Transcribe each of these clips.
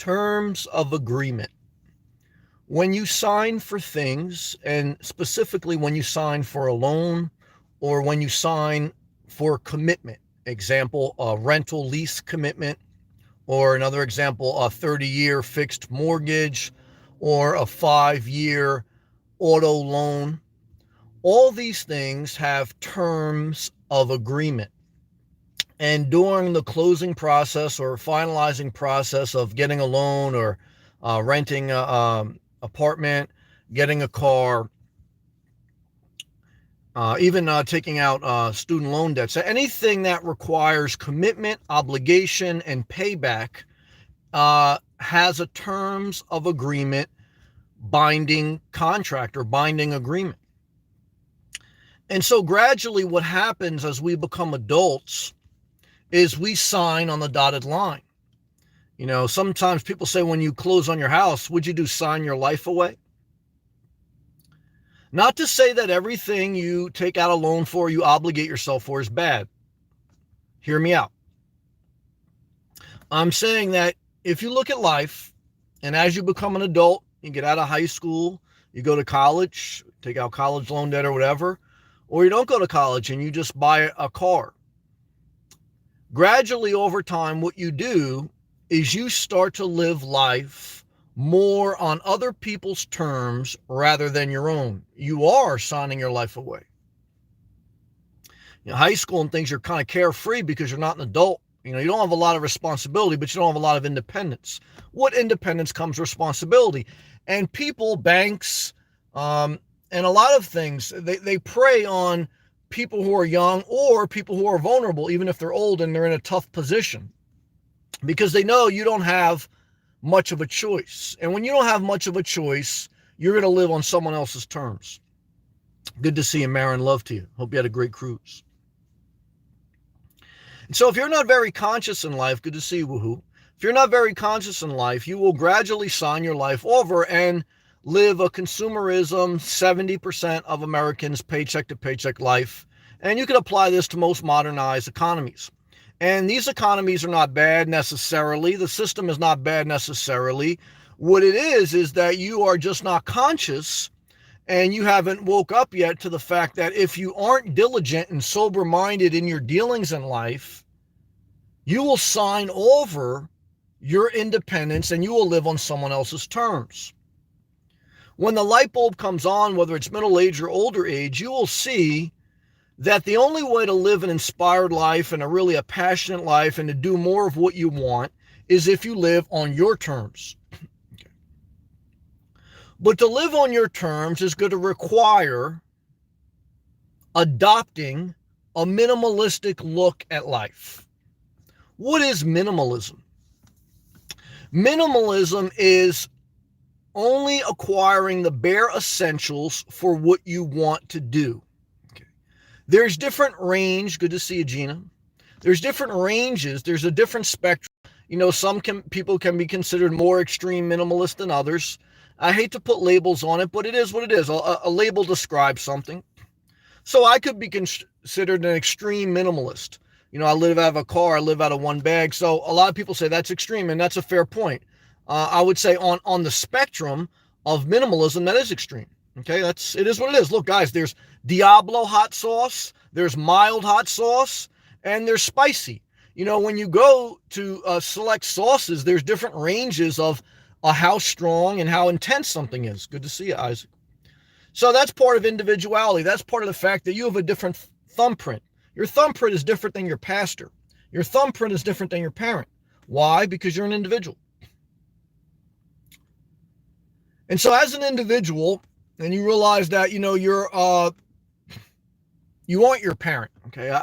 Terms of agreement. When you sign for things, and specifically when you sign for a loan or when you sign for commitment, example, a rental lease commitment, or another example, a 30-year fixed mortgage or a 5-year auto loan, all these things have terms of agreement. And during the closing process or finalizing process of getting a loan or renting an apartment, getting a car, even taking out student loan debts, anything that requires commitment, obligation, and payback has a terms of agreement binding contract or binding agreement. And so gradually what happens as we become adults is we sign on the dotted line. You know, sometimes people say when you close on your house, would you do sign your life away? Not to say that everything you take out a loan for, you obligate yourself for is bad. Hear me out. I'm saying that if you look at life and as you become an adult, you get out of high school, you go to college, take out college loan debt or whatever, or you don't go to college and you just buy a car. Gradually over time, what you do is you start to live life more on other people's terms rather than your own. You are signing your life away. You know, high school and things, you're kind of carefree because you're not an adult. You know, you don't have a lot of responsibility, but you don't have a lot of independence. With independence comes responsibility. And people, banks, and a lot of things, they prey on people who are young or people who are vulnerable, even if they're old and they're in a tough position, because they know you don't have much of a choice. And when you don't have much of a choice, you're going to live on someone else's terms. Good to see you, Marin. Love to you. Hope you had a great cruise. And so if you're not very conscious in life, good to see you, woohoo. If you're not very conscious in life, you will gradually sign your life over and live a consumerism, 70% of Americans paycheck to paycheck life. And you can apply this to most modernized economies. And these economies are not bad necessarily. The system is not bad necessarily. What it is that you are just not conscious and you haven't woke up yet to the fact that if you aren't diligent and sober-minded in your dealings in life, you will sign over your independence and you will live on someone else's terms. When the light bulb comes on, whether it's middle age or older age, you will see that the only way to live an inspired life and a passionate life and to do more of what you want is if you live on your terms. Okay. But to live on your terms is going to require adopting a minimalistic look at life. What is minimalism? Minimalism is only acquiring the bare essentials for what you want to do. Okay. There's different range. Good to see you, Gina. There's different ranges. There's a different spectrum. You know, people can be considered more extreme minimalist than others. I hate to put labels on it, but it is what it is. A label describes something. So I could be considered an extreme minimalist. You know, I live out of a car. I live out of one bag. So a lot of people say that's extreme, and that's a fair point. I would say on the spectrum of minimalism, that is extreme. Okay, it is what it is. Look, guys, there's Diablo hot sauce, there's mild hot sauce, and there's spicy. You know, when you go to select sauces, there's different ranges of how strong and how intense something is. Good to see you, Isaac. So that's part of individuality. That's part of the fact that you have a different thumbprint. Your thumbprint is different than your pastor. Your thumbprint is different than your parent. Why? Because you're an individual. And so as an individual, and you realize that, you know, you aren't your parent, okay?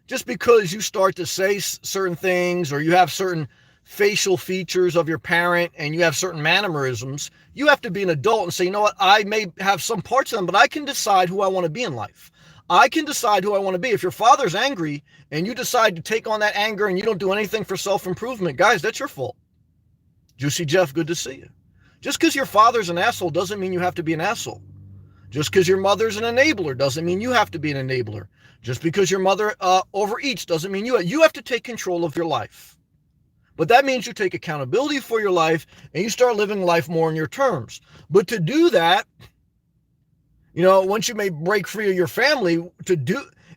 Just because you start to say certain things or you have certain facial features of your parent and you have certain mannerisms, you have to be an adult and say, you know what, I may have some parts of them, but I can decide who I want to be in life. I can decide who I want to be. If your father's angry and you decide to take on that anger and you don't do anything for self-improvement, guys, that's your fault. Juicy Jeff, good to see you. Just because your father's an asshole doesn't mean you have to be an asshole. Just because your mother's an enabler doesn't mean you have to be an enabler. Just because your mother overeats doesn't mean you have to take control of your life. But that means you take accountability for your life and you start living life more on your terms. But to do that, once you may break free of your family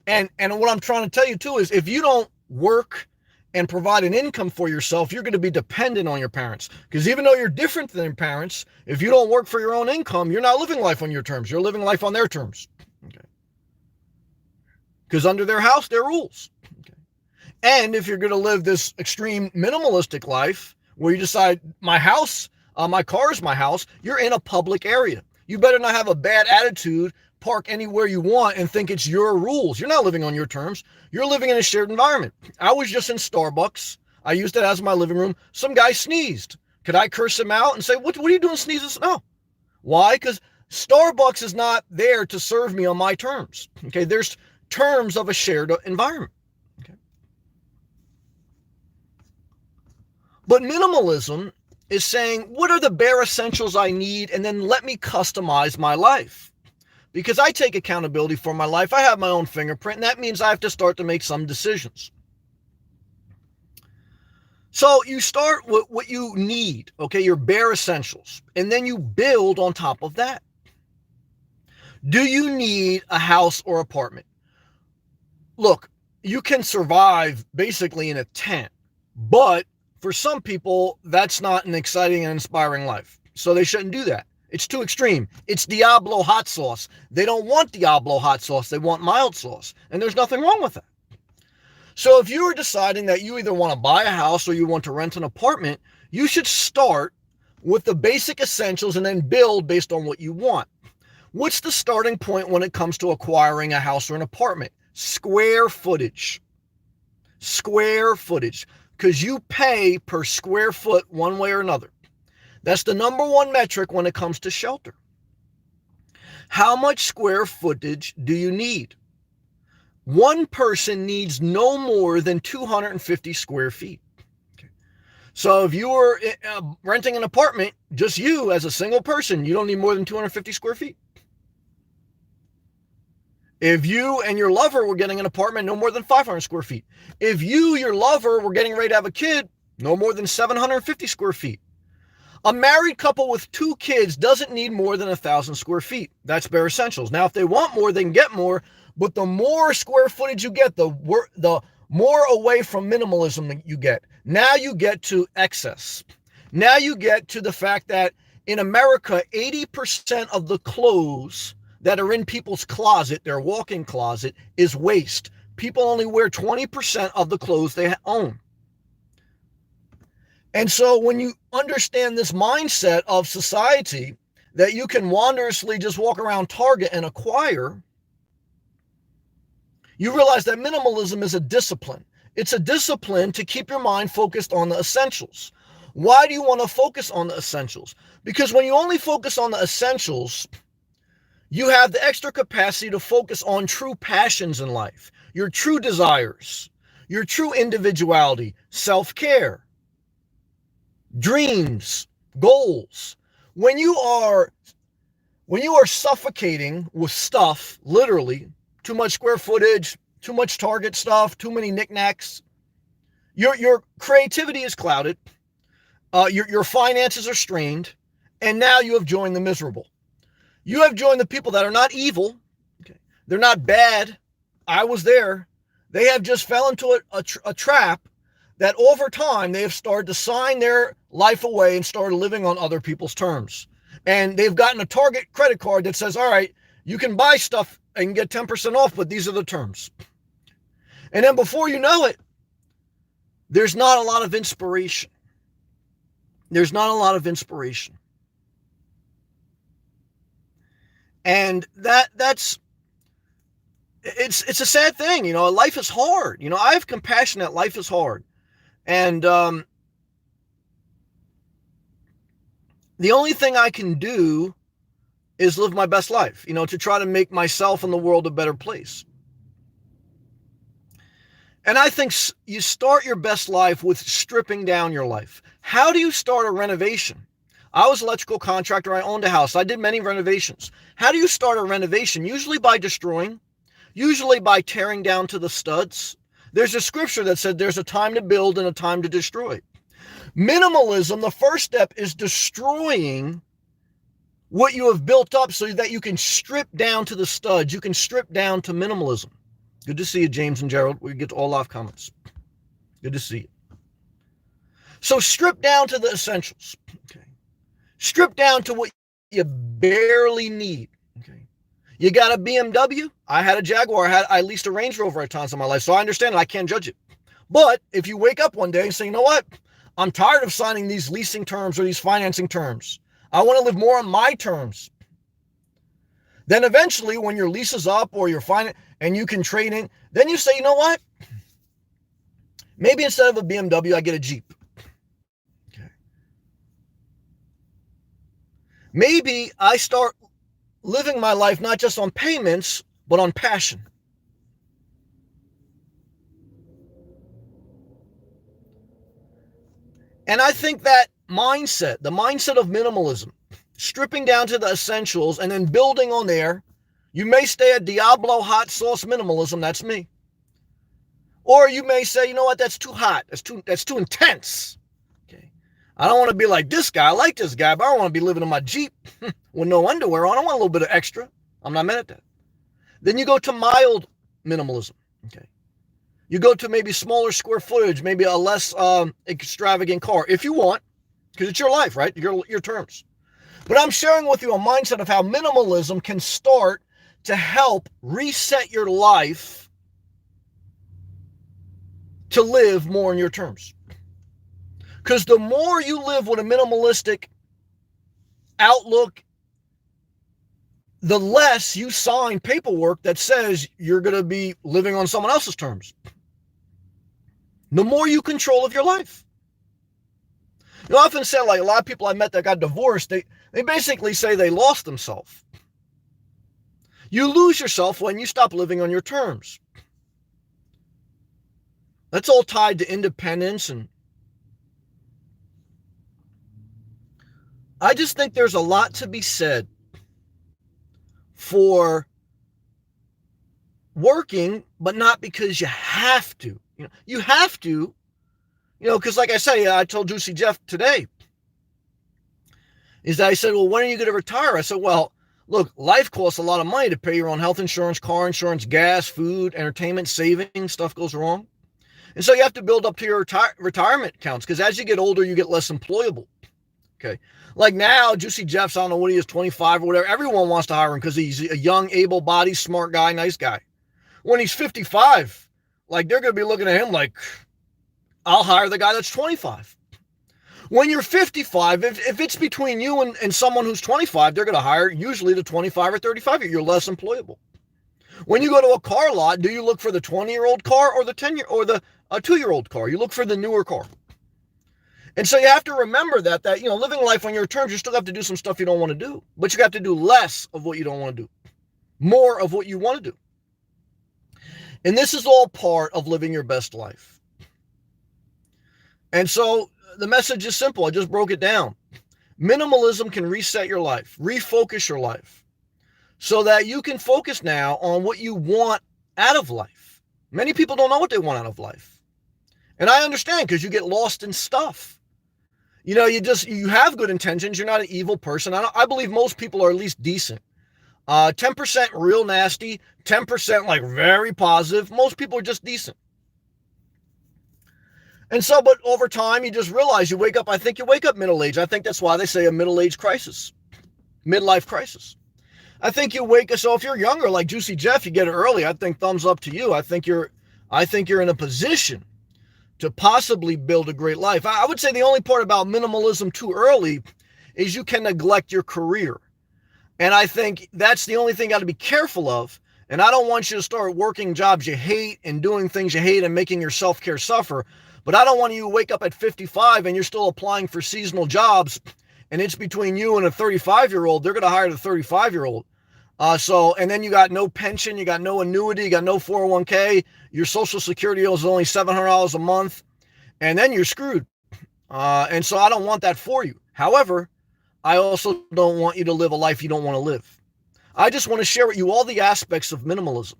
and what I'm trying to tell you too is if you don't work and provide an income for yourself, you're going to be dependent on your parents. Because even though you're different than your parents, if you don't work for your own income, you're not living life on your terms. You're living life on their terms. Okay. Because under their house, their rules. Okay. And if you're going to live this extreme minimalistic life where you decide my car is my house, you're in a public area. You better not have a bad attitude, park anywhere you want and think it's your rules. You're not living on your terms. You're living in a shared environment. I was just in Starbucks. I used it as my living room. Some guy sneezed. Could I curse him out and say, what are you doing sneezing? No. Why? Because Starbucks is not there to serve me on my terms. Okay, there's terms of a shared environment. Okay. But minimalism is saying, what are the bare essentials I need? And then let me customize my life. Because I take accountability for my life. I have my own fingerprint, and that means I have to start to make some decisions. So you start with what you need, okay, your bare essentials, and then you build on top of that. Do you need a house or apartment? Look, you can survive basically in a tent, but for some people, that's not an exciting and inspiring life. So they shouldn't do that. It's too extreme. It's Diablo hot sauce. They don't want Diablo hot sauce. They want mild sauce. And there's nothing wrong with that. So if you are deciding that you either want to buy a house or you want to rent an apartment, you should start with the basic essentials and then build based on what you want. What's the starting point when it comes to acquiring a house or an apartment? Square footage. Square footage. Because you pay per square foot one way or another. That's the number one metric when it comes to shelter. How much square footage do you need? One person needs no more than 250 square feet. Okay. So if you were renting an apartment, just you as a single person, you don't need more than 250 square feet. If you and your lover were getting an apartment, no more than 500 square feet. If your lover were getting ready to have a kid, no more than 750 square feet. A married couple with 2 kids doesn't need more than 1,000 square feet. That's bare essentials. Now, if they want more, they can get more, but the more square footage you get, the more away from minimalism you get. Now you get to excess. Now you get to the fact that in America, 80% of the clothes that are in people's closet, their walk-in closet, is waste. People only wear 20% of the clothes they own. And so when you understand this mindset of society that you can wanderously just walk around Target and acquire, you realize that minimalism is a discipline. It's a discipline to keep your mind focused on the essentials. Why do you want to focus on the essentials? Because when you only focus on the essentials, you have the extra capacity to focus on true passions in life, your true desires, your true individuality, self-care, dreams, goals. When you are suffocating with stuff, literally, too much square footage, too much Target stuff, too many knickknacks, your creativity is clouded, your finances are strained, and now you have joined the miserable. You have joined the people that are not evil. Okay. They're not bad. I was there. They have just fell into a trap that over time they have started to sign their life away and started living on other people's terms. And they've gotten a Target credit card that says, all right, you can buy stuff and get 10% off, but these are the terms. And then before you know it, there's not a lot of inspiration. There's not a lot of inspiration. And it's a sad thing. Life is hard. I have compassion that life is hard. And the only thing I can do is live my best life, to try to make myself and the world a better place. And I think you start your best life with stripping down your life. How do you start a renovation? I was an electrical contractor. I owned a house. I did many renovations. How do you start a renovation? Usually by destroying, usually by tearing down to the studs. There's a scripture that said there's a time to build and a time to destroy. Minimalism, the first step is destroying what you have built up so that you can strip down to the studs. You can strip down to minimalism. Good to see you, James and Gerald. We get to all live comments. Good to see you. So strip down to the essentials. Okay. Strip down to what you barely need. Okay. You got a BMW? I had a Jaguar. I leased a Range Rover at times in my life, so I understand it. I can't judge it. But if you wake up one day and say, you know what? I'm tired of signing these leasing terms or these financing terms. I want to live more on my terms. Then eventually when your lease is up or you're fine and you can trade in, then you say, you know what? Maybe instead of a BMW, I get a Jeep. Okay. Maybe I start living my life not just on payments, but on passion. And I think that mindset, the mindset of minimalism, stripping down to the essentials and then building on there, you may stay at Diablo hot sauce minimalism, that's me. Or you may say, you know what, that's too hot, that's too intense. Okay. I don't want to be like this guy, I like this guy, but I don't want to be living in my Jeep with no underwear on. I want a little bit of extra. I'm not mad at that. Then you go to mild minimalism. Okay. You go to maybe smaller square footage, maybe a less extravagant car, if you want, because it's your life, right? Your terms. But I'm sharing with you a mindset of how minimalism can start to help reset your life to live more on your terms. Because the more you live with a minimalistic outlook, the less you sign paperwork that says you're going to be living on someone else's terms. The more you control of your life. You know, I often say, like a lot of people I met that got divorced, they basically say they lost themselves. You lose yourself when you stop living on your terms. That's all tied to independence, and I just think there's a lot to be said for working, but not because you have to. You know, you have to, because like I say, I told Juicy Jeff today, is that I said, well, when are you going to retire? I said, well, look, life costs a lot of money to pay your own health insurance, car insurance, gas, food, entertainment, saving, stuff goes wrong. And so you have to build up to your retirement accounts, because as you get older, you get less employable. Okay. Like now, Juicy Jeff's, I don't know what he is, 25 or whatever. Everyone wants to hire him because he's a young, able-bodied, smart guy, nice guy. When he's 55, like they're going to be looking at him like, I'll hire the guy that's 25. When you're 55, if it's between you and someone who's 25, they're going to hire usually the 25 or 35. You're less employable. When you go to a car lot, do you look for the 20-year-old car or the 10-year or the 2-year-old car? You look for the newer car. And so you have to remember that living life on your terms, you still have to do some stuff you don't want to do, but you have to do less of what you don't want to do, more of what you want to do. And this is all part of living your best life. And so the message is simple. I just broke it down. Minimalism can reset your life, refocus your life, so that you can focus now on what you want out of life. Many people don't know what they want out of life. And I understand, because you get lost in stuff. You have good intentions. You're not an evil person. I believe most people are at least decent. 10% real nasty, 10% like very positive. Most people are just decent. And so, but over time, you just realize you wake up middle-aged. I think that's why they say a middle-age crisis, midlife crisis. I think you wake up, so if you're younger, like Juicy Jeff, you get it early. I think thumbs up to you. I think you're in a position to possibly build a great life. I would say the only part about minimalism too early is you can neglect your career. And I think that's the only thing you got to be careful of. And I don't want you to start working jobs you hate and doing things you hate and making your self-care suffer. But I don't want you to wake up at 55 and you're still applying for seasonal jobs, and it's between you and a 35-year-old. They're going to hire the 35-year-old. And then you got no pension, you got no annuity, you got no 401k, your Social Security is only $700 a month, and then you're screwed. And so I don't want that for you. However, I also don't want you to live a life you don't want to live. I just want to share with you all the aspects of minimalism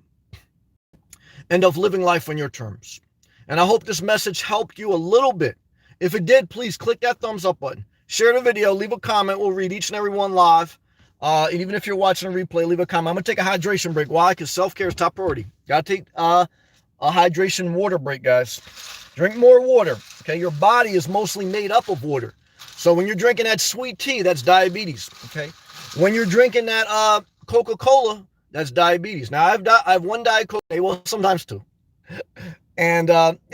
and of living life on your terms. And I hope this message helped you a little bit If it did, please click that thumbs up button. Share the video, leave a comment. We'll read each and every one live. And even if you're watching a replay, leave a comment. I'm going to take a hydration break. Why? Because self-care is top priority. Got to take a hydration water break, guys. Drink more water. Okay, your body is mostly made up of water. So when you're drinking that sweet tea, that's diabetes. Okay, when you're drinking that Coca-Cola, that's diabetes. Now I've one Diet Coke, well, sometimes two. And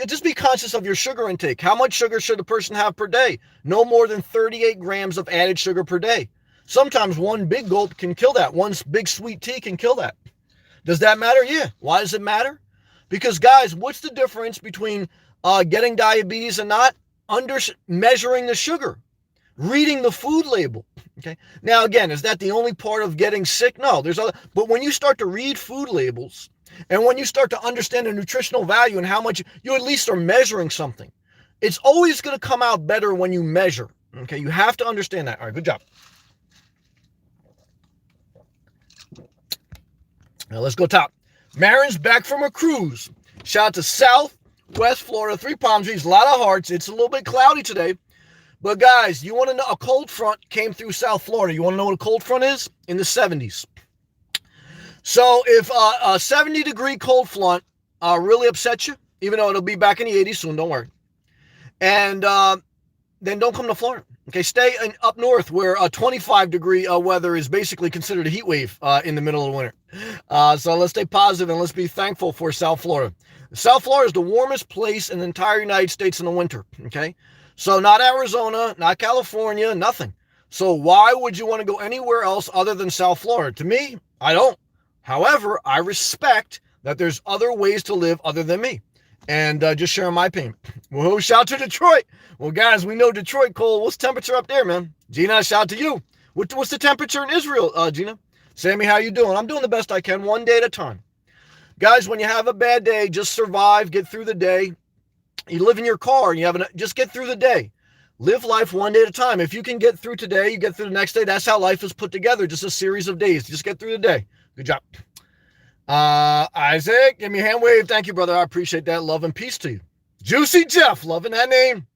just be conscious of your sugar intake. How much sugar should a person have per day? No more than 38 grams of added sugar per day. Sometimes one big gulp can kill that. One big sweet tea can kill that. Does that matter? Yeah. Why does it matter? Because, guys, what's the difference between getting diabetes and not? Measuring the sugar, reading the food label. Okay. Now, again, is that the only part of getting sick? No, there's other. But when you start to read food labels and when you start to understand the nutritional value and how much you at least are measuring something, it's always going to come out better when you measure. Okay. You have to understand that. All right. Good job. Now let's go top. Marin's back from a cruise. Shout out to Southwest Florida, 3 palm trees, a lot of hearts. It's a little bit cloudy today. But guys, you want to know, a cold front came through South Florida. You want to know what a cold front is? In the 70s. So if a 70-degree cold front really upsets you, even though it'll be back in the 80s soon, don't worry. And then don't come to Florida. Okay, stay up north where a 25-degree weather is basically considered a heat wave in the middle of the winter. So let's stay positive and let's be thankful for South Florida. South Florida is the warmest place in the entire United States in the winter, okay? So not Arizona, not California, nothing. So why would you want to go anywhere else other than South Florida? To me, I don't. However, I respect that there's other ways to live other than me. And just sharing my opinion. Well, shout out to Detroit. Well, guys, we know Detroit, Cole. What's the temperature up there, man? Gina, shout out to you. What's the temperature in Israel, Gina? Sammy, how you doing? I'm doing the best I can, one day at a time. Guys, when you have a bad day, just survive, get through the day. You live in your car and just get through the day. Live life one day at a time. If you can get through today, you get through the next day. That's how life is put together, just a series of days. Just get through the day. Good job. Isaac, give me a hand wave. Thank you, brother. I appreciate that. Love and peace to you. Juicy Jeff, loving that name.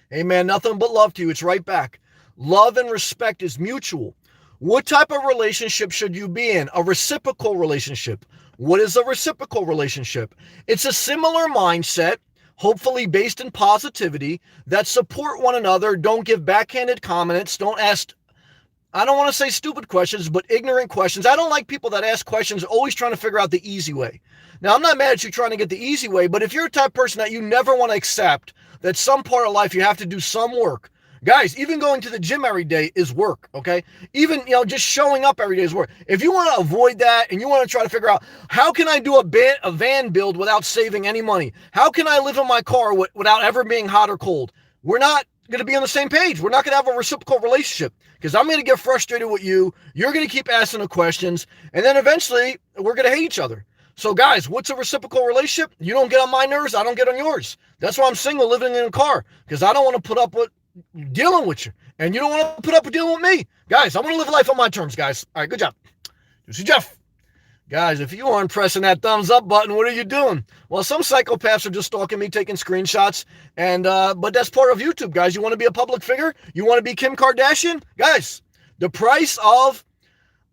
Hey, man, nothing but love to you. It's right back. Love and respect is mutual. What type of relationship should you be in? A reciprocal relationship. What is a reciprocal relationship? It's a similar mindset, hopefully based in positivity, that support one another, don't give backhanded comments, don't ask, I don't want to say stupid questions, but ignorant questions. I don't like people that ask questions always trying to figure out the easy way. Now, I'm not mad at you trying to get the easy way, but if you're a type of person that you never want to accept that some part of life you have to do some work, guys, even going to the gym every day is work, okay? Even, just showing up every day is work. If you want to avoid that and you want to try to figure out, how can I do a van build without saving any money? How can I live in my car without ever being hot or cold? We're not going to be on the same page. We're not going to have a reciprocal relationship because I'm going to get frustrated with you. You're going to keep asking the questions. And then eventually we're going to hate each other. So guys, what's a reciprocal relationship? You don't get on my nerves. I don't get on yours. That's why I'm single living in a car because I don't want to put up with dealing with you. And you don't want to put up with dealing with me. Guys, I want to live life on my terms, guys. All right, good job. Juicy Jeff. Guys, if you aren't pressing that thumbs up button, what are you doing? Well, some psychopaths are just stalking me, taking screenshots, and but that's part of YouTube, guys. You want to be a public figure? You want to be Kim Kardashian? Guys, the price of,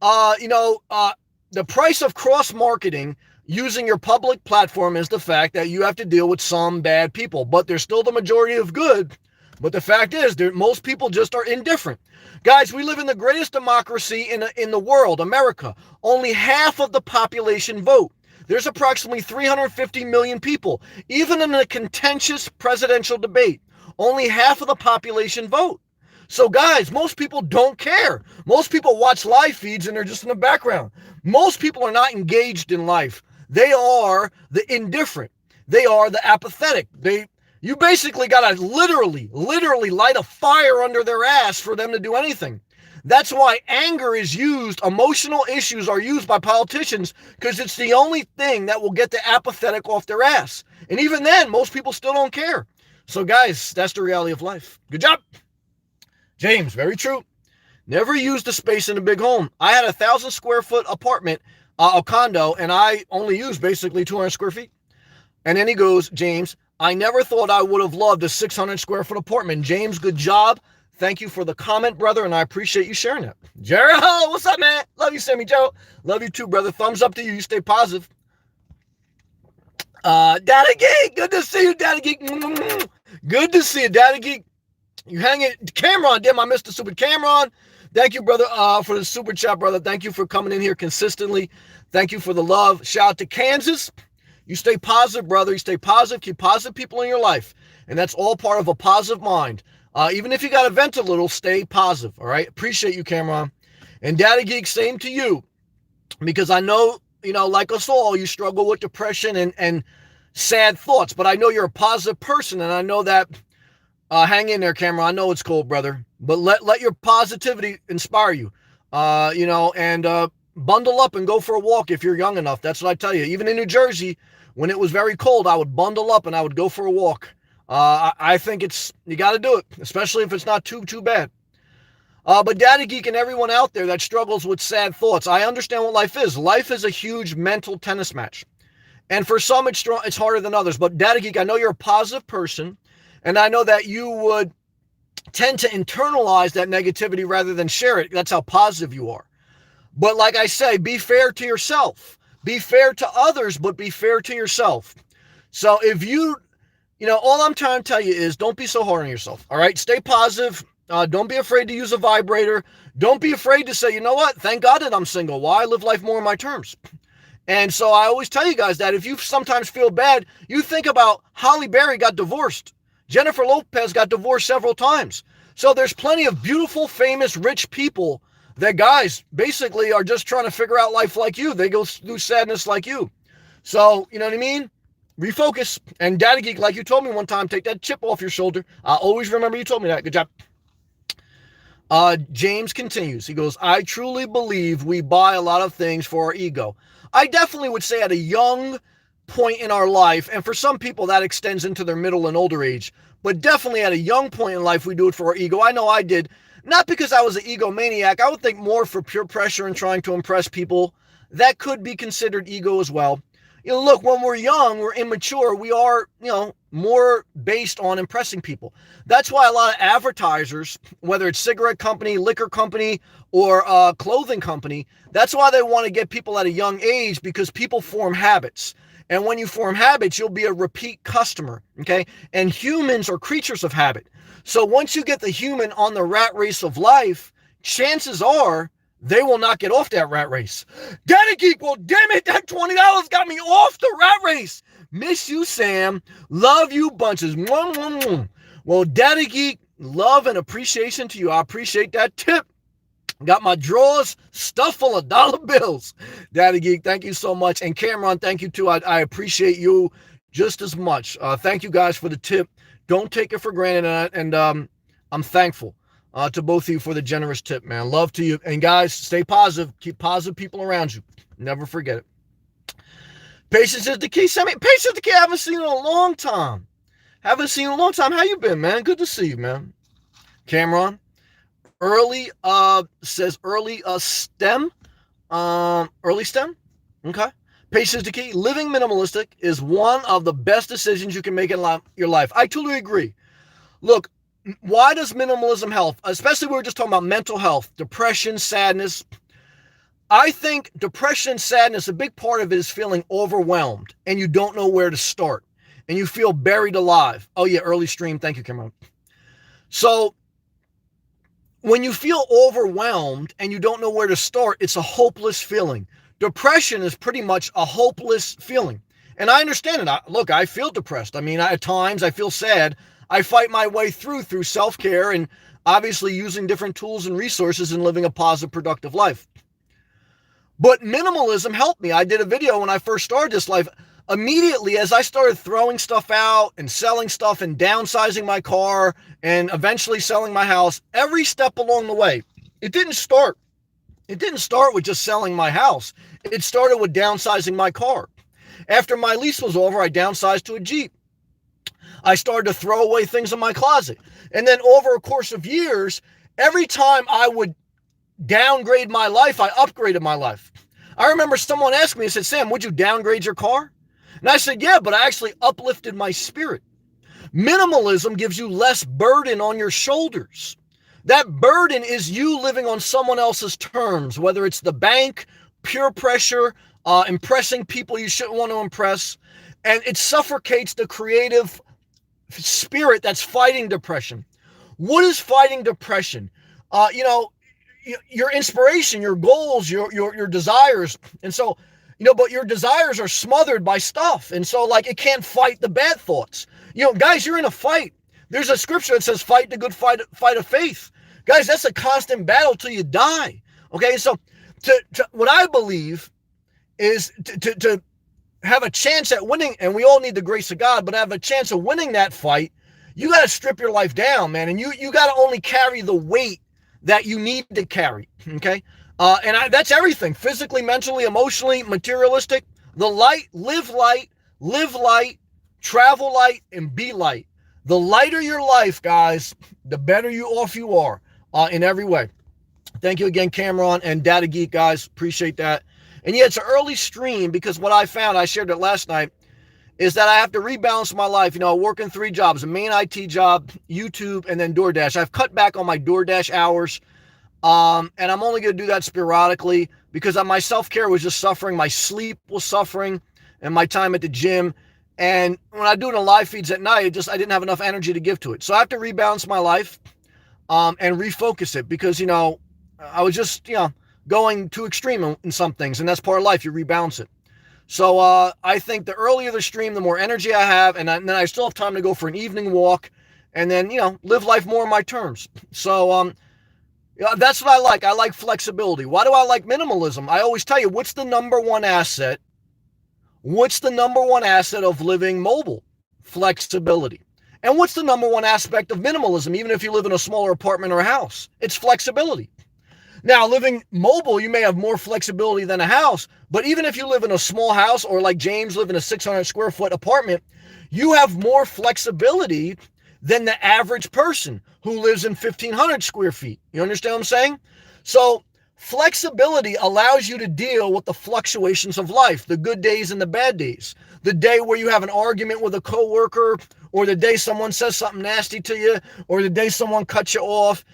the price of cross-marketing using your public platform is the fact that you have to deal with some bad people, but there's still the majority of good. But the fact is, most people just are indifferent. Guys, we live in the greatest democracy in the world, America. Only half of the population vote. There's approximately 350 million people. Even in a contentious presidential debate, only half of the population vote. So guys, most people don't care. Most people watch live feeds and they're just in the background. Most people are not engaged in life. They are the indifferent. They are the apathetic. You basically got to literally light a fire under their ass for them to do anything. That's why anger is used, emotional issues are used by politicians because it's the only thing that will get the apathetic off their ass. And even then, most people still don't care. So guys, that's the reality of life. Good job. James, very true. Never used the space in a big home. I had a 1,000 square foot apartment, a condo, and I only used basically 200 square feet. And then he goes, James, I never thought I would have loved a 600 square foot apartment. James, good job. Thank you for the comment, brother, and I appreciate you sharing it. Jerry, what's up, man? Love you, Sammy Joe. Love you too, brother. Thumbs up to you. You stay positive. Daddy Geek, good to see you, Daddy Geek. Good to see you, Daddy Geek. You hang it. Cameron, damn, I missed the super. Cameron, thank you, brother, for the super chat, brother. Thank you for coming in here consistently. Thank you for the love. Shout out to Kansas. You stay positive, brother. You stay positive. Keep positive people in your life. And that's all part of a positive mind. Even if you got to vent a little, stay positive, all right? Appreciate you, Cameron. And Daddy Geek, same to you. Because I know, like us all, you struggle with depression and sad thoughts. But I know you're a positive person, and I know that. Hang in there, Cameron. I know it's cold, brother. But let your positivity inspire you. And bundle up and go for a walk if you're young enough. That's what I tell you. Even in New Jersey, when it was very cold, I would bundle up and I would go for a walk. I think you got to do it, especially if it's not too bad. But Daddy Geek and everyone out there that struggles with sad thoughts, I understand what life is. Life is a huge mental tennis match. And for some, it's harder than others. But Daddy Geek, I know you're a positive person, and I know that you would tend to internalize that negativity rather than share it. That's how positive you are. But like I say, be fair to yourself. Be fair to others, but be fair to yourself. So if all I'm trying to tell you is don't be so hard on yourself, all right? Stay positive. Don't be afraid to use a vibrator. Don't be afraid to say, you know what? Thank God that I'm single. Why? I live life more on my terms. And so I always tell you guys that if you sometimes feel bad, you think about Holly Berry got divorced. Jennifer Lopez got divorced several times. So there's plenty of beautiful, famous, rich people that guys basically are just trying to figure out life like you. They go through sadness like you. So, you know what I mean? Refocus. And Daddy Geek, like you told me one time, take that chip off your shoulder. I'll always remember you told me that. Good job. James continues. He goes, I truly believe we buy a lot of things for our ego. I definitely would say at a young point in our life, and for some people that extends into their middle and older age, but definitely at a young point in life, we do it for our ego. I know I did. Not because I was an egomaniac. I would think more for pure pressure and trying to impress people. That could be considered ego as well. Look, when we're young, we're immature. We are, more based on impressing people. That's why a lot of advertisers, whether it's cigarette company, liquor company, or clothing company, that's why they want to get people at a young age, because people form habits. And when you form habits, you'll be a repeat customer, okay? And humans are creatures of habit. So once you get the human on the rat race of life, chances are they will not get off that rat race. Daddy Geek, well, damn it, that $20 got me off the rat race. Miss you, Sam. Love you bunches. Mwah, mwah, mwah. Well, Daddy Geek, love and appreciation to you. I appreciate that tip. Got my drawers stuffed full of dollar bills. Daddy Geek, thank you so much. And Cameron, thank you too. I appreciate you just as much. Thank you guys for the tip. Don't take it for granted. And I'm thankful to both of you for the generous tip, man. Love to you. And guys, stay positive. Keep positive people around you. Never forget it. Patience is the key. Patience is the key. I haven't seen you in a long time. How you been, man? Good to see you, man. Cameron. Early says early STEM. Early STEM. Okay. Patience is the key. Living minimalistic is one of the best decisions you can make in your life. I totally agree. Look, why does minimalism help? Especially we were just talking about mental health, depression, sadness. I think depression and sadness, a big part of it is feeling overwhelmed and you don't know where to start and you feel buried alive. Oh yeah, early stream. Thank you, Cameron. So when you feel overwhelmed and you don't know where to start, it's a hopeless feeling. Depression is pretty much a hopeless feeling. And I understand it. Look, I feel depressed. I mean, at times I feel sad. I fight my way through self-care and obviously using different tools and resources and living a positive, productive life. But minimalism helped me. I did a video when I first started this life. Immediately, as I started throwing stuff out and selling stuff and downsizing my car and eventually selling my house, every step along the way, it didn't start with just selling my house. It started with downsizing my car. After my lease was over, I downsized to a Jeep. I started to throw away things in my closet. And then over a course of years, every time I would downgrade my life, I upgraded my life. I remember someone asked me, I said, Sam, would you downgrade your car? And I said, yeah, but I actually uplifted my spirit. Minimalism gives you less burden on your shoulders. That burden is you living on someone else's terms, whether it's the bank, peer pressure, impressing people you shouldn't want to impress. And it suffocates the creative spirit that's fighting depression. What is fighting depression? You know, your inspiration, your goals, your desires. And so, but your desires are smothered by stuff. And so like it can't fight the bad thoughts. Guys, you're in a fight. There's a scripture that says fight the good fight of faith. Guys, that's a constant battle till you die. Okay, so what I believe is to have a chance at winning, and we all need the grace of God, but have a chance of winning that fight, you got to strip your life down, man. And you got to only carry the weight that you need to carry, okay? That's everything, physically, mentally, emotionally, materialistic. The light, live light, travel light, and be light. The lighter your life, guys, the better off you are in every way. Thank you again, Cameron and Data Geek, guys. Appreciate that. And yeah, it's an early stream because what I found, I shared it last night, is that I have to rebalance my life. I work in 3 jobs, a main IT job, YouTube, and then DoorDash. I've cut back on my DoorDash hours, and I'm only going to do that sporadically because my self-care was just suffering. My sleep was suffering and my time at the gym. And when I do the live feeds at night, I didn't have enough energy to give to it. So I have to rebalance my life and refocus it because, I was just, going too extreme in some things, and that's part of life. You rebalance it. So I think the earlier the stream, the more energy I have, and then I still have time to go for an evening walk, and then live life more on my terms. So that's what I like. I like flexibility. Why do I like minimalism? I always tell you, what's the number one asset? What's the number one asset of living mobile? Flexibility. And what's the number one aspect of minimalism, even if you live in a smaller apartment or a house? It's flexibility. Now, living mobile, you may have more flexibility than a house, but even if you live in a small house or like James live in a 600 square foot apartment, you have more flexibility than the average person who lives in 1,500 square feet. You understand what I'm saying? So flexibility allows you to deal with the fluctuations of life, the good days and the bad days, the day where you have an argument with a coworker, or the day someone says something nasty to you, or the day someone cuts you off.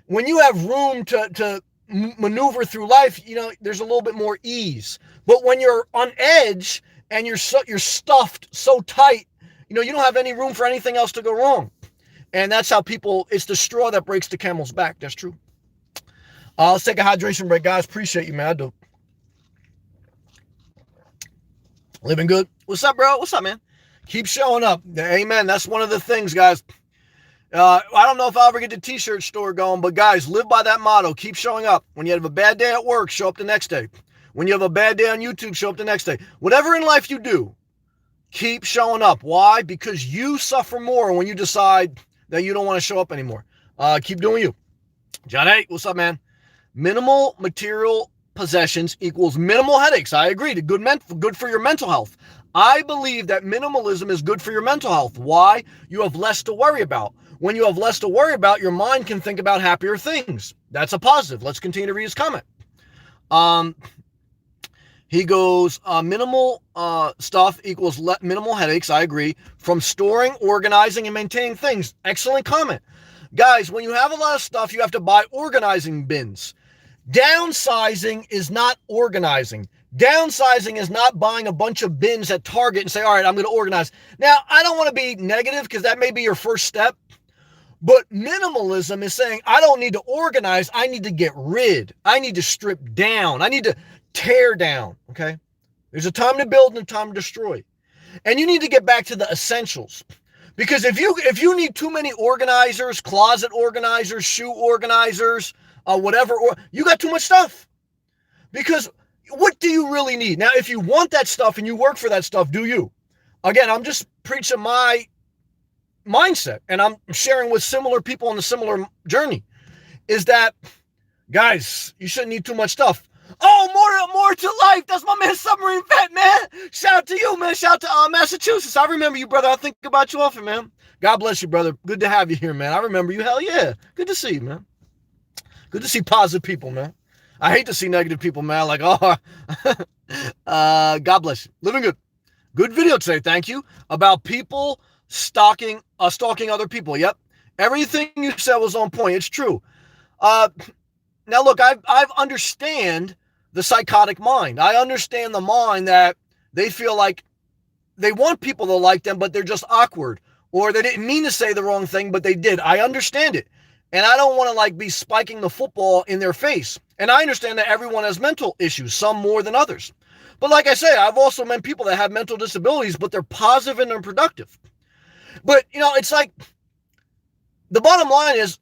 When you have room to maneuver through life, there's a little bit more ease. But when you're on edge and you're stuffed so tight, you don't have any room for anything else to go wrong. And that's how it's the straw that breaks the camel's back. That's true. Let's take a hydration break, guys. Appreciate you, man. I do. Living good. What's up, bro? What's up, man? Keep showing up. Amen. That's one of the things, guys. I don't know if I'll ever get the t-shirt store going, but guys, live by that motto. Keep showing up. When you have a bad day at work, show up the next day. When you have a bad day on YouTube, show up the next day. Whatever in life you do, keep showing up. Why? Because you suffer more when you decide that you don't want to show up anymore. Keep doing you. John A, what's up, man? Minimal material possessions equals minimal headaches. I agree. Good for your mental health. I believe that minimalism is good for your mental health. Why? You have less to worry about. When you have less to worry about, your mind can think about happier things. That's a positive. Let's continue to read his comment. He goes, minimal stuff equals minimal headaches. I agree. From storing, organizing, and maintaining things. Excellent comment. Guys, when you have a lot of stuff, you have to buy organizing bins. Downsizing is not organizing. Downsizing is not buying a bunch of bins at Target and say, all right, I'm going to organize. Now, I don't want to be negative because that may be your first step. But minimalism is saying, I don't need to organize. I need to get rid. I need to strip down. I need to tear down. Okay. There's a time to build and a time to destroy. And you need to get back to the essentials. Because if you need too many organizers, closet organizers, shoe organizers, whatever, or you got too much stuff. Because what do you really need? Now, if you want that stuff and you work for that stuff, do you? Again, I'm just preaching my mindset, and I'm sharing with similar people on a similar journey, is that, guys, you shouldn't need too much stuff. Oh, more to life. That's my man, Submarine Vet, man. Shout out to you, man. Shout out to Massachusetts. I remember you, brother. I think about you often, man. God bless you, brother. Good to have you here, man. I remember you. Hell yeah. Good to see you, man. Good to see positive people, man. I hate to see negative people, man. Like, God bless you. Living good. Good video today, thank you, about people stalking other people. Yep. Everything you said was on point. It's true. Uh, Now, look, I've understand the psychotic mind. I understand the mind that they feel like they want people to like them, but they're just awkward, or they didn't mean to say the wrong thing, but they did. I understand it, and I don't want to like be spiking the football in their face. And I understand that everyone has mental issues, some more than others. But like I say, I've also met people that have mental disabilities, but they're positive and they're productive. But it's like the bottom line is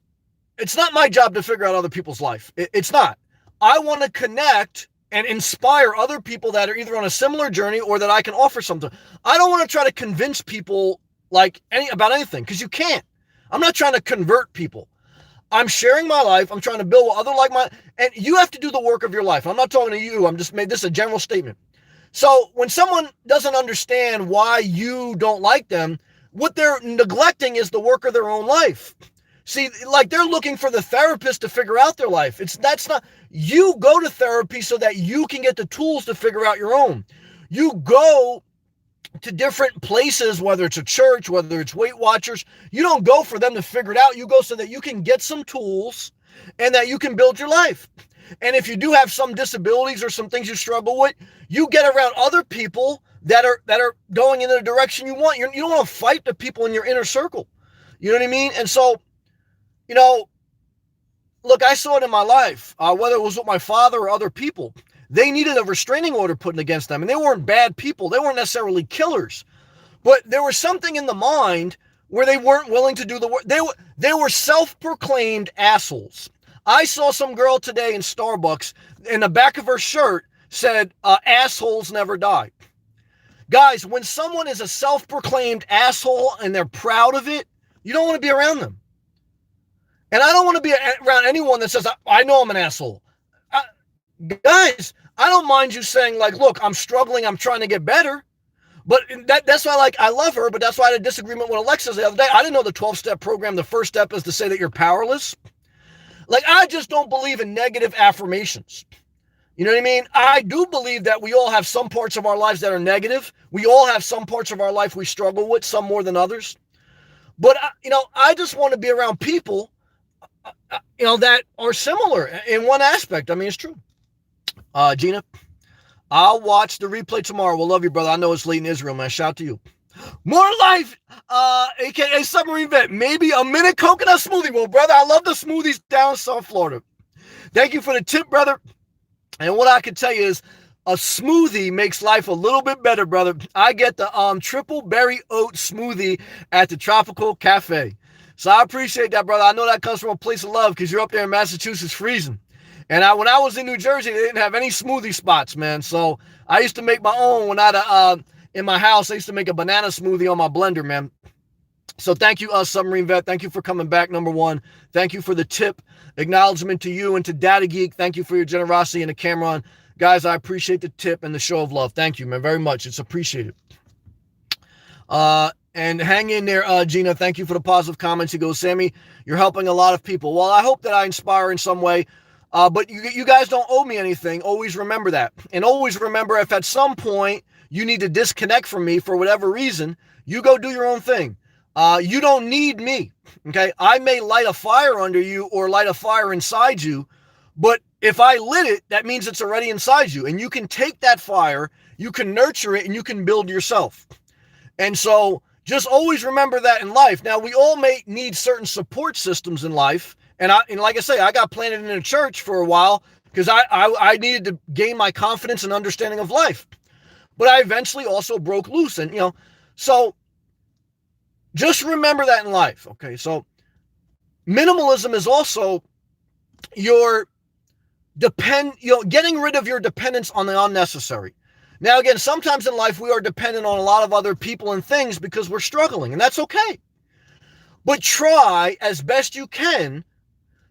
it's not my job to figure out other people's life. It's not. I want to connect and inspire other people that are either on a similar journey or that I can offer something. I don't want to try to convince people about anything, because you can't. I'm not trying to convert people. I'm sharing my life. I'm trying to build other and you have to do the work of your life. I'm not talking to you. I'm just made this a general statement. So when someone doesn't understand why you don't like them, what they're neglecting is the work of their own life. See, like they're looking for the therapist to figure out their life. That's not, you go to therapy so that you can get the tools to figure out your own. You go to different places, whether it's a church, whether it's Weight Watchers. You don't go for them to figure it out. You go so that you can get some tools and that you can build your life. And if you do have some disabilities or some things you struggle with, you get around other people that are going in the direction you want. You don't want to fight the people in your inner circle. You know what I mean? And so, look, I saw it in my life, whether it was with my father or other people. They needed a restraining order put against them, and they weren't bad people. They weren't necessarily killers, but there was something in the mind where they weren't willing to do the work. They were self-proclaimed assholes. I saw some girl today in Starbucks, in the back of her shirt said, assholes never die. Guys, when someone is a self-proclaimed asshole and they're proud of it, you don't want to be around them. And I don't want to be around anyone that says, I know I'm an asshole. Guys, I don't mind you saying, like, look, I'm struggling, I'm trying to get better. But that's why, I love her, but that's why I had a disagreement with Alexa the other day. I didn't know the 12-step program, the first step is to say that you're powerless. I just don't believe in negative affirmations. You know what I mean? I do believe that we all have some parts of our lives that are negative. We all have some parts of our life we struggle with, some more than others. But, I just want to be around people, that are similar in one aspect. I mean, it's true. Gina, I'll watch the replay tomorrow. We'll love you, brother. I know it's late in Israel, man. Shout to you. More life, aka Submarine Vet. Maybe a minute coconut smoothie. Well, brother, I love the smoothies down in South Florida. Thank you for the tip, brother. And what I can tell you is a smoothie makes life a little bit better, brother. I get the triple berry oat smoothie at the Tropical Cafe. So I appreciate that, brother. I know that comes from a place of love because you're up there in Massachusetts freezing. And when I was in New Jersey, they didn't have any smoothie spots, man. So I used to make my own when in my house. I used to make a banana smoothie on my blender, man. So thank you, Submarine Vet. Thank you for coming back, number one. Thank you for the tip. Acknowledgement to you and to Data Geek. Thank you for your generosity and the camera on. Guys, I appreciate the tip and the show of love. Thank you, man, very much. It's appreciated. And hang in there, Gina. Thank you for the positive comments. He goes, Sammy, you're helping a lot of people. Well, I hope that I inspire in some way. But you guys don't owe me anything. Always remember that. And always remember, if at some point you need to disconnect from me for whatever reason, you go do your own thing. You don't need me. Okay. I may light a fire under you or light a fire inside you, but if I lit it, that means it's already inside you. And you can take that fire, you can nurture it, and you can build yourself. And so just always remember that in life. Now, we all may need certain support systems in life. And like I say, I got planted in a church for a while because I needed to gain my confidence and understanding of life. But I eventually also broke loose. And, so just remember that in life. Okay. So minimalism is also getting rid of your dependence on the unnecessary. Now, again, sometimes in life we are dependent on a lot of other people and things because we're struggling, and that's okay. But try as best you can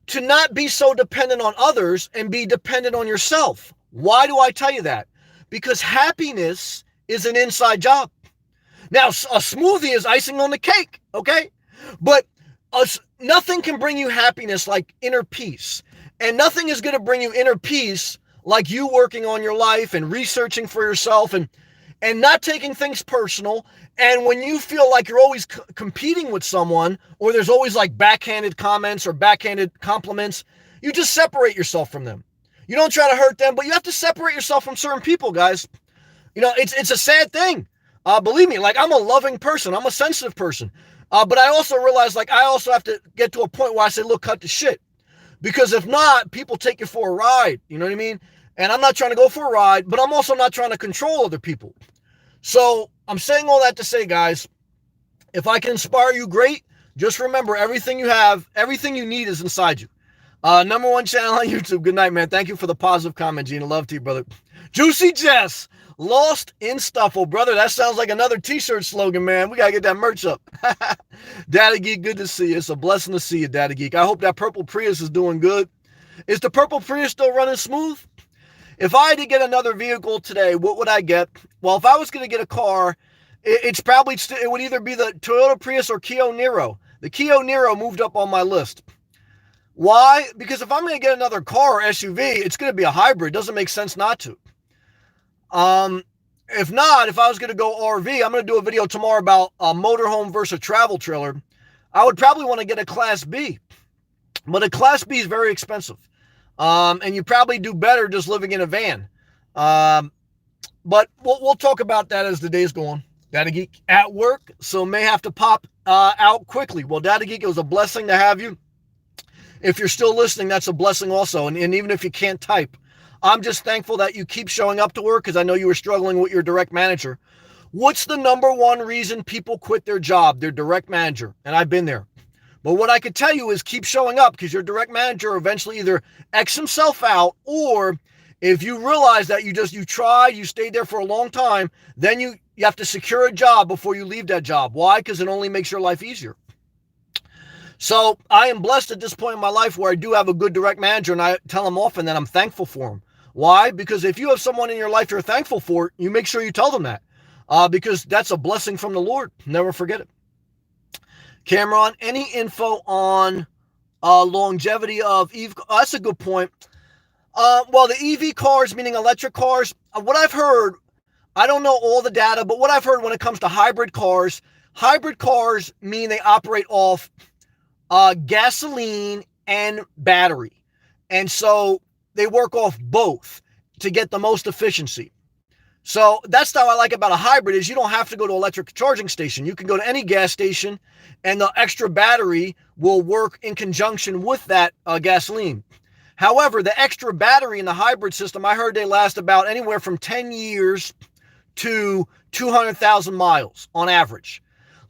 to not be so dependent on others and be dependent on yourself. Why do I tell you that? Because happiness is an inside job. Now, a smoothie is icing on the cake, okay? But nothing can bring you happiness like inner peace. And nothing is going to bring you inner peace like you working on your life and researching for yourself and and not taking things personal. And when you feel like you're always competing with someone, or there's always like backhanded comments or backhanded compliments, you just separate yourself from them. You don't try to hurt them, but you have to separate yourself from certain people, guys. It's a sad thing. Believe me, like I'm a loving person. I'm a sensitive person. But I also realize like I also have to get to a point where I say, look, cut the shit. Because if not, people take you for a ride. You know what I mean? And I'm not trying to go for a ride, but I'm also not trying to control other people. So I'm saying all that to say, guys, if I can inspire you, great. Just remember, everything you have, everything you need is inside you. Number one channel on YouTube. Good night, man. Thank you for the positive comment, Gina. Love to you, brother. Juicy Jess. Lost in Stuffle, brother. That sounds like another t-shirt slogan, man. We got to get that merch up. Daddy Geek, good to see you. It's a blessing to see you, Daddy Geek. I hope that purple Prius is doing good. Is the purple Prius still running smooth? If I had to get another vehicle today, what would I get? Well, if I was going to get a car, it would either be the Toyota Prius or Kia Niro. The Kia Niro moved up on my list. Why? Because if I'm going to get another car or SUV, it's going to be a hybrid. It doesn't make sense not to. If not, if I was going to go RV, I'm going to do a video tomorrow about a motorhome versus a travel trailer. I would probably want to get a Class B, but a Class B is very expensive. And you probably do better just living in a van. But we'll talk about that as the days go on. Data Geek at work, so may have to pop out quickly. Well, Data Geek, it was a blessing to have you. If you're still listening, that's a blessing also. And even if you can't type, I'm just thankful that you keep showing up to work because I know you were struggling with your direct manager. What's the number one reason people quit their job? Their direct manager. And I've been there. But what I could tell you is keep showing up because your direct manager eventually either X himself out, or if you realize that you tried, you stayed there for a long time, then you have to secure a job before you leave that job. Why? Because it only makes your life easier. So I am blessed at this point in my life where I do have a good direct manager, and I tell him often that I'm thankful for him. Why? Because if you have someone in your life you're thankful for, you make sure you tell them that because that's a blessing from the Lord. Never forget it. Cameron, any info on longevity of EV? That's a good point. Well, the EV cars, meaning electric cars, what I've heard, I don't know all the data, but what I've heard when it comes to hybrid cars mean they operate off gasoline and battery. And so they work off both to get the most efficiency. So that's how I like about a hybrid is you don't have to go to an electric charging station. You can go to any gas station and the extra battery will work in conjunction with that gasoline. However, the extra battery in the hybrid system, I heard they last about anywhere from 10 years to 200,000 miles on average.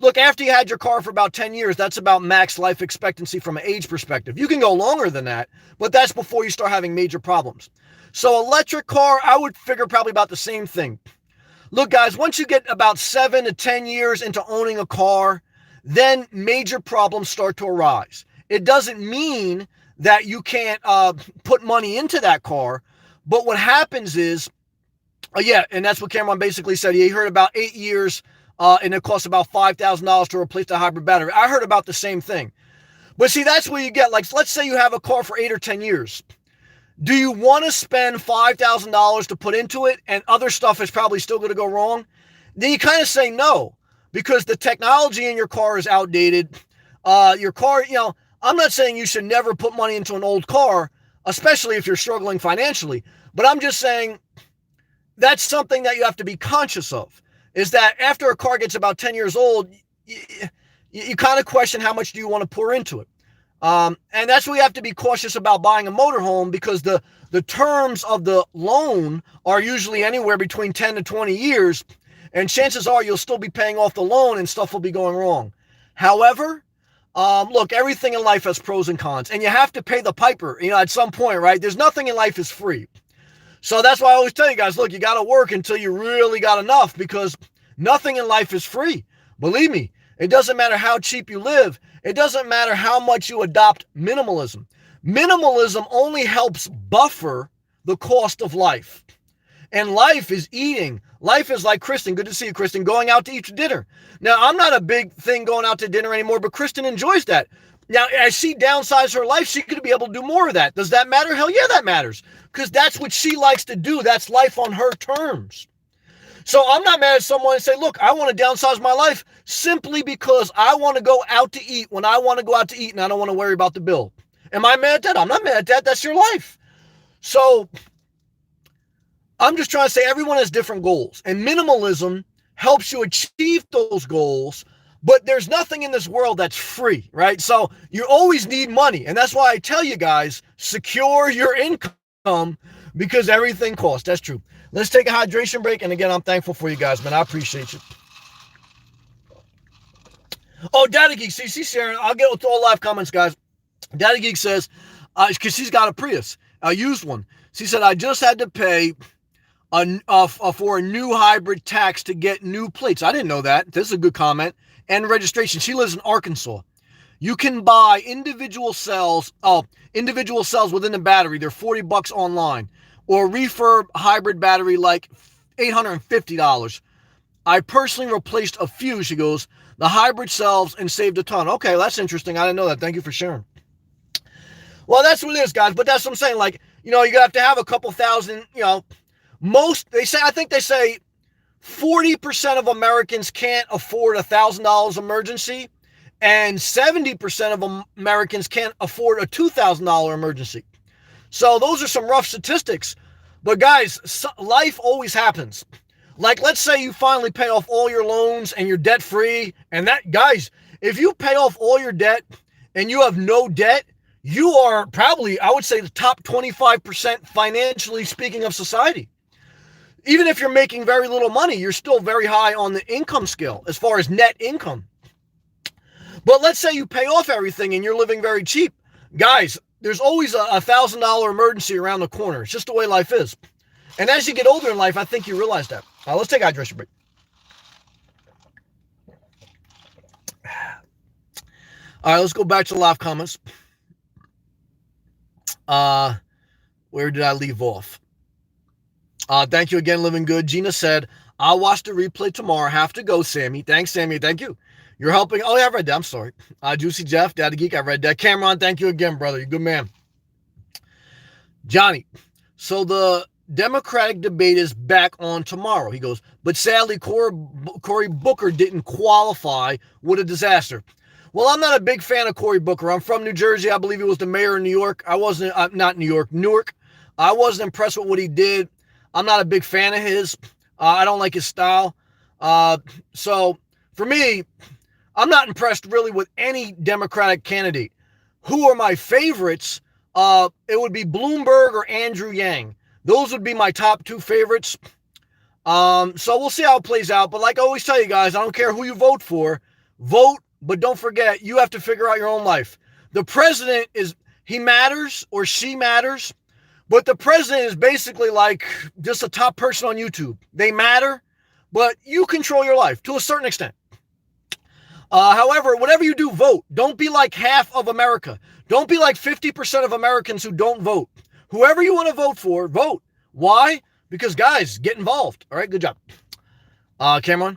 Look, after you had your car for about 10 years, that's about max life expectancy from an age perspective. You can go longer than that, but that's before you start having major problems. So electric car, I would figure probably about the same thing. Look, guys, once you get about 7 to 10 years into owning a car, then major problems start to arise. It doesn't mean that you can't put money into that car, but what happens is, and that's what Cameron basically said. He heard about 8 years and it costs about $5,000 to replace the hybrid battery. I heard about the same thing. But see, that's where you get, like, let's say you have a car for 8 or 10 years. Do you want to spend $5,000 to put into it and other stuff is probably still going to go wrong? Then you kind of say no, because the technology in your car is outdated. Your car, I'm not saying you should never put money into an old car, especially if you're struggling financially. But I'm just saying that's something that you have to be conscious of, is that after a car gets about 10 years old, you kind of question how much do you want to pour into it. And that's where you have to be cautious about buying a motorhome, because the terms of the loan are usually anywhere between 10 to 20 years. And chances are you'll still be paying off the loan and stuff will be going wrong. However, look, everything in life has pros and cons, and you have to pay the piper, at some point, right? There's nothing in life is free. So that's why I always tell you guys, look, you got to work until you really got enough, because nothing in life is free. Believe me, it doesn't matter how cheap you live. It doesn't matter how much you adopt minimalism. Minimalism only helps buffer the cost of life. And life is eating. Life is like Kristen. Good to see you, Kristen. Going out to eat dinner. Now, I'm not a big thing going out to dinner anymore, but Kristen enjoys that. Now, as she downsizes her life, she could be able to do more of that. Does that matter? Hell yeah, that matters. Because that's what she likes to do. That's life on her terms. So I'm not mad at someone and say, look, I want to downsize my life simply because I want to go out to eat when I want to go out to eat and I don't want to worry about the bill. Am I mad at that? I'm not mad at that. That's your life. So I'm just trying to say everyone has different goals, and minimalism helps you achieve those goals. But there's nothing in this world that's free, right? So you always need money. And that's why I tell you guys, secure your income because everything costs. That's true. Let's take a hydration break. And again, I'm thankful for you guys, man. I appreciate you. Oh, Daddy Geek. See, Sharon. I'll get to all live comments, guys. Daddy Geek says, because she's got a Prius, a used one. She said, I just had to pay for a new hybrid tax to get new plates. I didn't know that. This is a good comment. And registration. She lives in Arkansas. You can buy individual cells within the battery. They're $40 online. Or refurb hybrid battery like $850. I personally replaced a few, she goes, the hybrid cells and saved a ton. Okay, that's interesting. I didn't know that. Thank you for sharing. Well, that's what it is, guys. But that's what I'm saying. Like, you have to have a couple thousand, I think they say 40% of Americans can't afford $1,000 emergency, and 70% of Americans can't afford a $2,000 emergency. So those are some rough statistics. But guys, life always happens. Like, let's say you finally pay off all your loans and you're debt free. And that, guys, if you pay off all your debt and you have no debt, you are probably, I would say, the top 25% financially speaking of society. Even if you're making very little money, you're still very high on the income scale as far as net income. But let's say you pay off everything and you're living very cheap. Guys, there's always a $1,000 emergency around the corner. It's just the way life is. And as you get older in life, I think you realize that. Let's take a hydration break. All right, let's go back to the live comments. Where did I leave off? Thank you again, Living Good. Gina said, I'll watch the replay tomorrow. Have to go, Sammy. Thanks, Sammy. Thank you. You're helping. Oh, yeah, I read that. I'm sorry. Juicy Jeff, Daddy Geek, I read that. Cameron, thank you again, brother. You're a good man. Johnny, so the Democratic debate is back on tomorrow. He goes, but sadly, Cory Booker didn't qualify. What a disaster. Well, I'm not a big fan of Cory Booker. I'm from New Jersey. I believe he was the mayor of New York. I wasn't, not New York, Newark. I wasn't impressed with what he did. I'm not a big fan of his. I don't like his style. So for me, I'm not impressed really with any Democratic candidate. Who are my favorites? It would be Bloomberg or Andrew Yang. Those would be my top two favorites. So we'll see how it plays out. But like I always tell you guys, I don't care who you vote for. Vote, but don't forget, you have to figure out your own life. The president he matters or she matters. But the president is basically like just a top person on YouTube. They matter, but you control your life to a certain extent. However, whatever you do, vote. Don't be like half of America. Don't be like 50% of Americans who don't vote. Whoever you want to vote for, vote. Why? Because, guys, get involved. All right, good job. Cameron?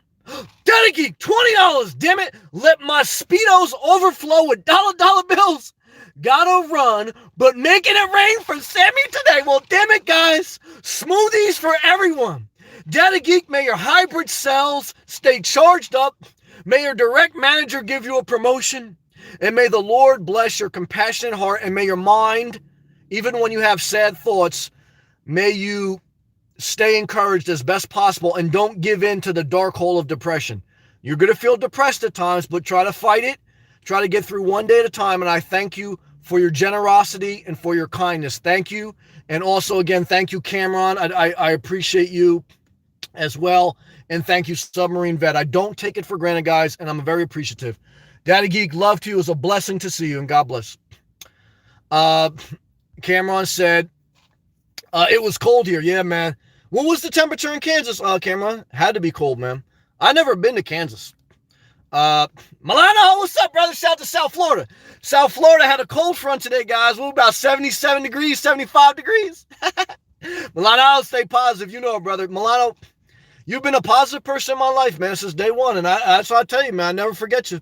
Daddy Geek, $20, damn it. Let my Speedos overflow with dollar bills. Gotta run, but making it rain for Sammy today. Well, damn it, guys. Smoothies for everyone. Daddy Geek, may your hybrid cells stay charged up. May your direct manager give you a promotion. And may the Lord bless your compassionate heart. And may your mind, even when you have sad thoughts, may you stay encouraged as best possible and don't give in to the dark hole of depression. You're going to feel depressed at times, but try to fight it. Try to get through one day at a time. And I thank you for your generosity and for your kindness. Thank you. And also, again, thank you, Cameron. I appreciate you as well. And thank you, Submarine Vet. I don't take it for granted, guys, and I'm very appreciative. Daddy Geek, love to you. It was a blessing to see you, and God bless. Cameron said, it was cold here. Yeah, man. What was the temperature in Kansas, Cameron? Had to be cold, man. I never been to Kansas. Milano, what's up, brother? Shout out to South Florida. South Florida had a cold front today, guys. We're about 77 degrees, 75 degrees. Milano, stay positive. You know it, brother. Milano, you've been a positive person in my life, man, since day one. And that's what I tell you, man. I never forget you.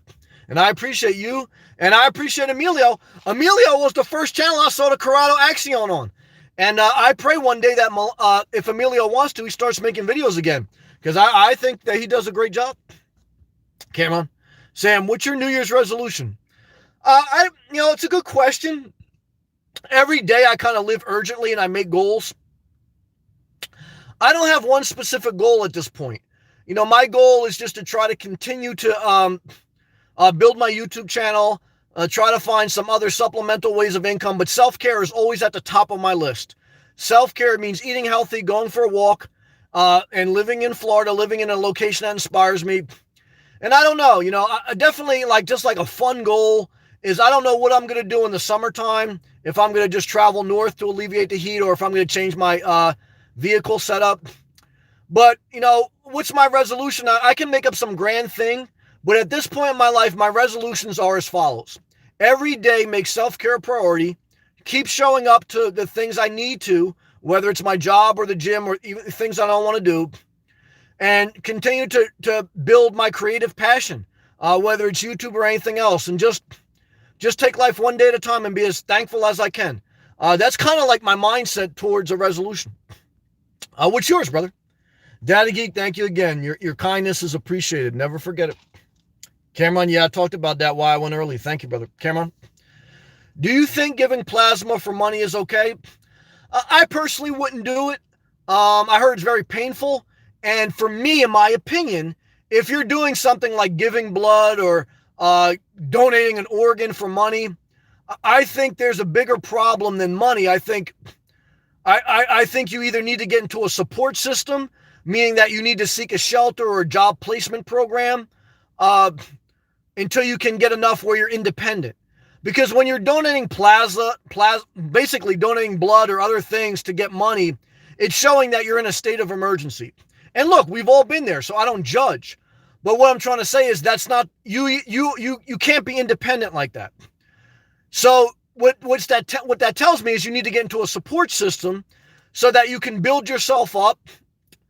And I appreciate you. And I appreciate Emilio. Emilio was the first channel I saw the Corrado Axion on. And I pray one day that if Emilio wants to, he starts making videos again. because I think that he does a great job. Cameron, Sam, what's your New Year's resolution? It's a good question. Every day I kind of live urgently and I make goals. I don't have one specific goal at this point. My goal is just to try to continue to build my YouTube channel, try to find some other supplemental ways of income, but self-care is always at the top of my list. Self-care means eating healthy, going for a walk, and living in Florida, living in a location that inspires me. And I don't know, I definitely just like a fun goal is I don't know what I'm going to do in the summertime, if I'm going to just travel north to alleviate the heat or if I'm going to change my vehicle setup. But, what's my resolution? I can make up some grand thing, but at this point in my life, my resolutions are as follows. Every day, make self-care a priority. Keep showing up to the things I need to, whether it's my job or the gym or even things I don't want to do, and continue to build my creative passion, whether it's YouTube or anything else, and just take life one day at a time and be as thankful as I can. That's kind of like my mindset towards a resolution. What's yours, brother? Daddy Geek, thank you again. Your kindness is appreciated. Never forget it. Cameron, I talked about that why I went early. Thank you, brother. Cameron, do you think giving plasma for money is okay? I personally wouldn't do it. I heard it's very painful. And for me, in my opinion, if you're doing something like giving blood or donating an organ for money, I think there's a bigger problem than money. I think you either need to get into a support system, meaning that you need to seek a shelter or a job placement program until you can get enough where you're independent. Because when you're donating basically donating blood or other things to get money, it's showing that you're in a state of emergency. And look, we've all been there, so I don't judge. But what I'm trying to say is that's not you can't be independent like that. So what that tells me is you need to get into a support system so that you can build yourself up,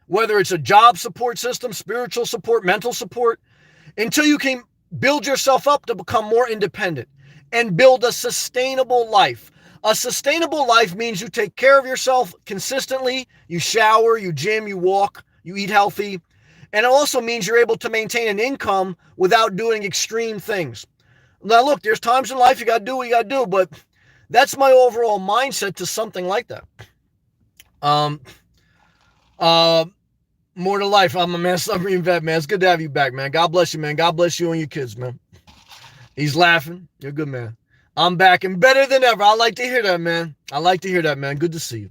whether it's a job support system, spiritual support, mental support, until you can build yourself up to become more independent and build a sustainable life. A sustainable life means you take care of yourself consistently, you shower, you gym, you walk, you eat healthy, and it also means you're able to maintain an income without doing extreme things. Now, look, there's times in life you got to do what you got to do, but that's my overall mindset to something like that. More to life. I'm a man, submarine vet, man. It's good to have you back, man. God bless you, man. God bless you and your kids, man. He's laughing. You're a good man. I'm back and better than ever. I like to hear that, man. I like to hear that, man. Good to see you.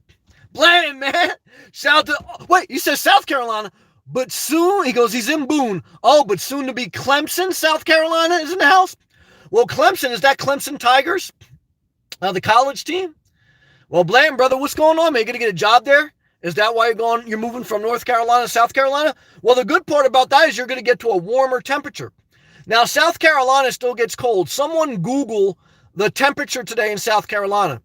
Bland, man. Shout out to, wait, you said South Carolina, but soon, he goes, he's in Boone. Oh, but soon to be Clemson, South Carolina is in the house. Well, Clemson, is that Clemson Tigers? The college team? Well, Bland, brother, what's going on, man? You going to get a job there? Is that why you're moving from North Carolina to South Carolina? Well, the good part about that is you're going to get to a warmer temperature. Now, South Carolina still gets cold. Someone Google the temperature today in South Carolina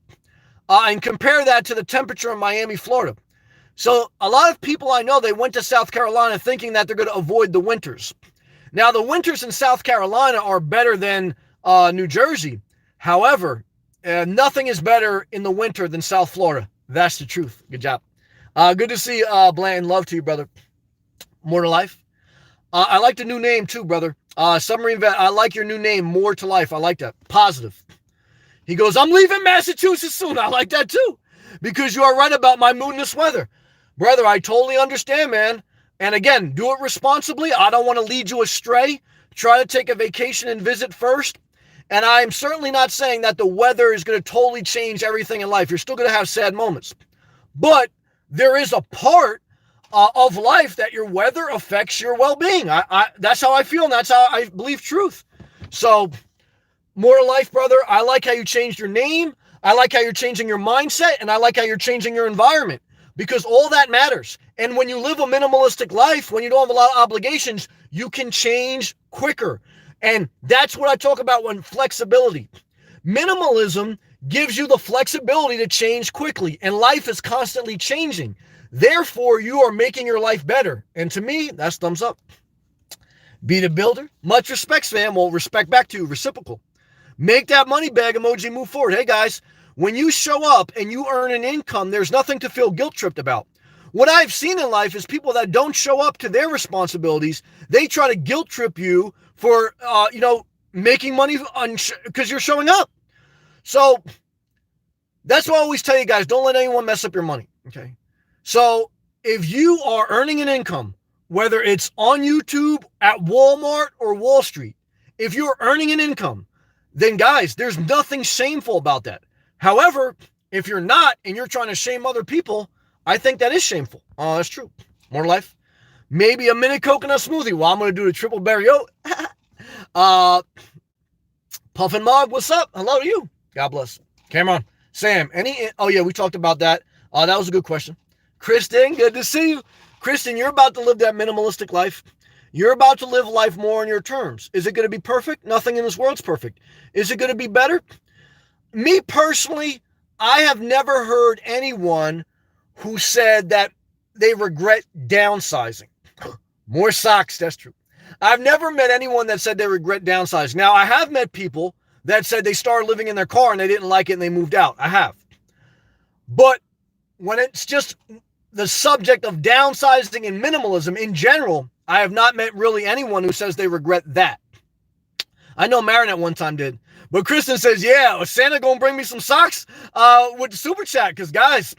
and compare that to the temperature in Miami, Florida. So a lot of people I know, they went to South Carolina thinking that they're going to avoid the winters. Now, the winters in South Carolina are better than New Jersey. However, nothing is better in the winter than South Florida. That's the truth. Good job. Good to see you, Bland. Love to you, brother. More to life. I like the new name too, brother. Submarine Vet, I like your new name, More to Life. I like that. Positive. He goes, I'm leaving Massachusetts soon. I like that too. Because you are right about my moodiness weather. Brother, I totally understand, man. And again, do it responsibly. I don't want to lead you astray. Try to take a vacation and visit first. And I'm certainly not saying that the weather is going to totally change everything in life. You're still going to have sad moments. But there is a part of life that your weather affects your well-being. That's how I feel, and that's how I believe truth. So, more to life, brother. I like how you changed your name. I like how you're changing your mindset, and I like how you're changing your environment, because all that matters. And when you live a minimalistic life, when you don't have a lot of obligations, you can change quicker. And that's what I talk about when flexibility. Minimalism gives you the flexibility to change quickly, and life is constantly changing. Therefore, you are making your life better. And to me, that's thumbs up. Be the builder. Much respects, fam. Well, respect back to you. Reciprocal. Make that money bag emoji move forward. Hey, guys, when you show up and you earn an income, there's nothing to feel guilt-tripped about. What I've seen in life is people that don't show up to their responsibilities. They try to guilt trip you for, making money because you're showing up. So that's why I always tell you guys, don't let anyone mess up your money. Okay. So if you are earning an income, whether it's on YouTube, at Walmart, or Wall Street, if you're earning an income, then guys, there's nothing shameful about that. However, if you're not and you're trying to shame other people, I think that is shameful. Oh, that's true. More life. Maybe a mini coconut smoothie. Well, I'm going to do the triple berry oat. Puffin Mog, what's up? Hello to you. God bless. Cameron, Sam, we talked about that. That was a good question. Kristen, good to see you. Kristen, you're about to live that minimalistic life. You're about to live life more on your terms. Is it going to be perfect? Nothing in this world's perfect. Is it going to be better? Me personally, I have never heard anyone who said that they regret downsizing. More socks, that's true. I've never met anyone that said they regret downsizing. Now, I have met people that said they started living in their car and they didn't like it and they moved out. I have. But when it's just the subject of downsizing and minimalism in general, I have not met really anyone who says they regret that. I know Marin at one time did. But Kristen says, yeah, is Santa going to bring me some socks with the super chat? Because, guys,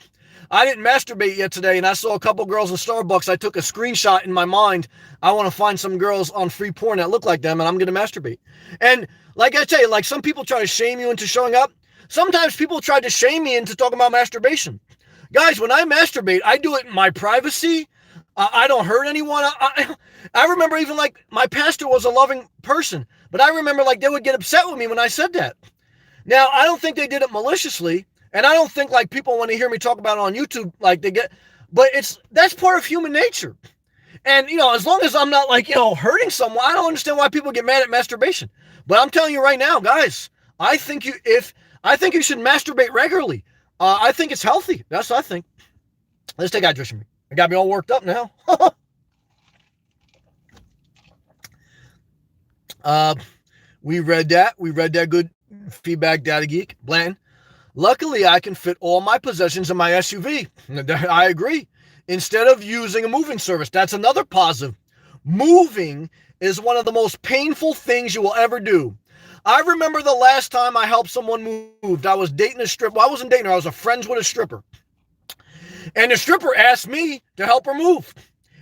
I didn't masturbate yet today, and I saw a couple girls in Starbucks. I took a screenshot in my mind. I want to find some girls on free porn that look like them, and I'm going to masturbate. And like I tell you, like some people try to shame you into showing up. Sometimes people try to shame me into talking about masturbation. Guys, when I masturbate, I do it in my privacy. I don't hurt anyone. I remember even like my pastor was a loving person, but I remember like they would get upset with me when I said that. Now, I don't think they did it maliciously, and I don't think like people want to hear me talk about it on YouTube like they get, but that's part of human nature. And, as long as I'm not like, hurting someone, I don't understand why people get mad at masturbation. But I'm telling you right now, guys, I think you should masturbate regularly. I think it's healthy. That's what I think. Let's take hydration. I got me all worked up now. We read that. Good feedback, Data Geek. Blanton. Luckily, I can fit all my possessions in my SUV. I agree. Instead of using a moving service. That's another positive. Moving is one of the most painful things you will ever do. I remember the last time I helped someone move. I was dating a stripper. Well, I wasn't dating her. I was friends with a stripper. And the stripper asked me to help her move.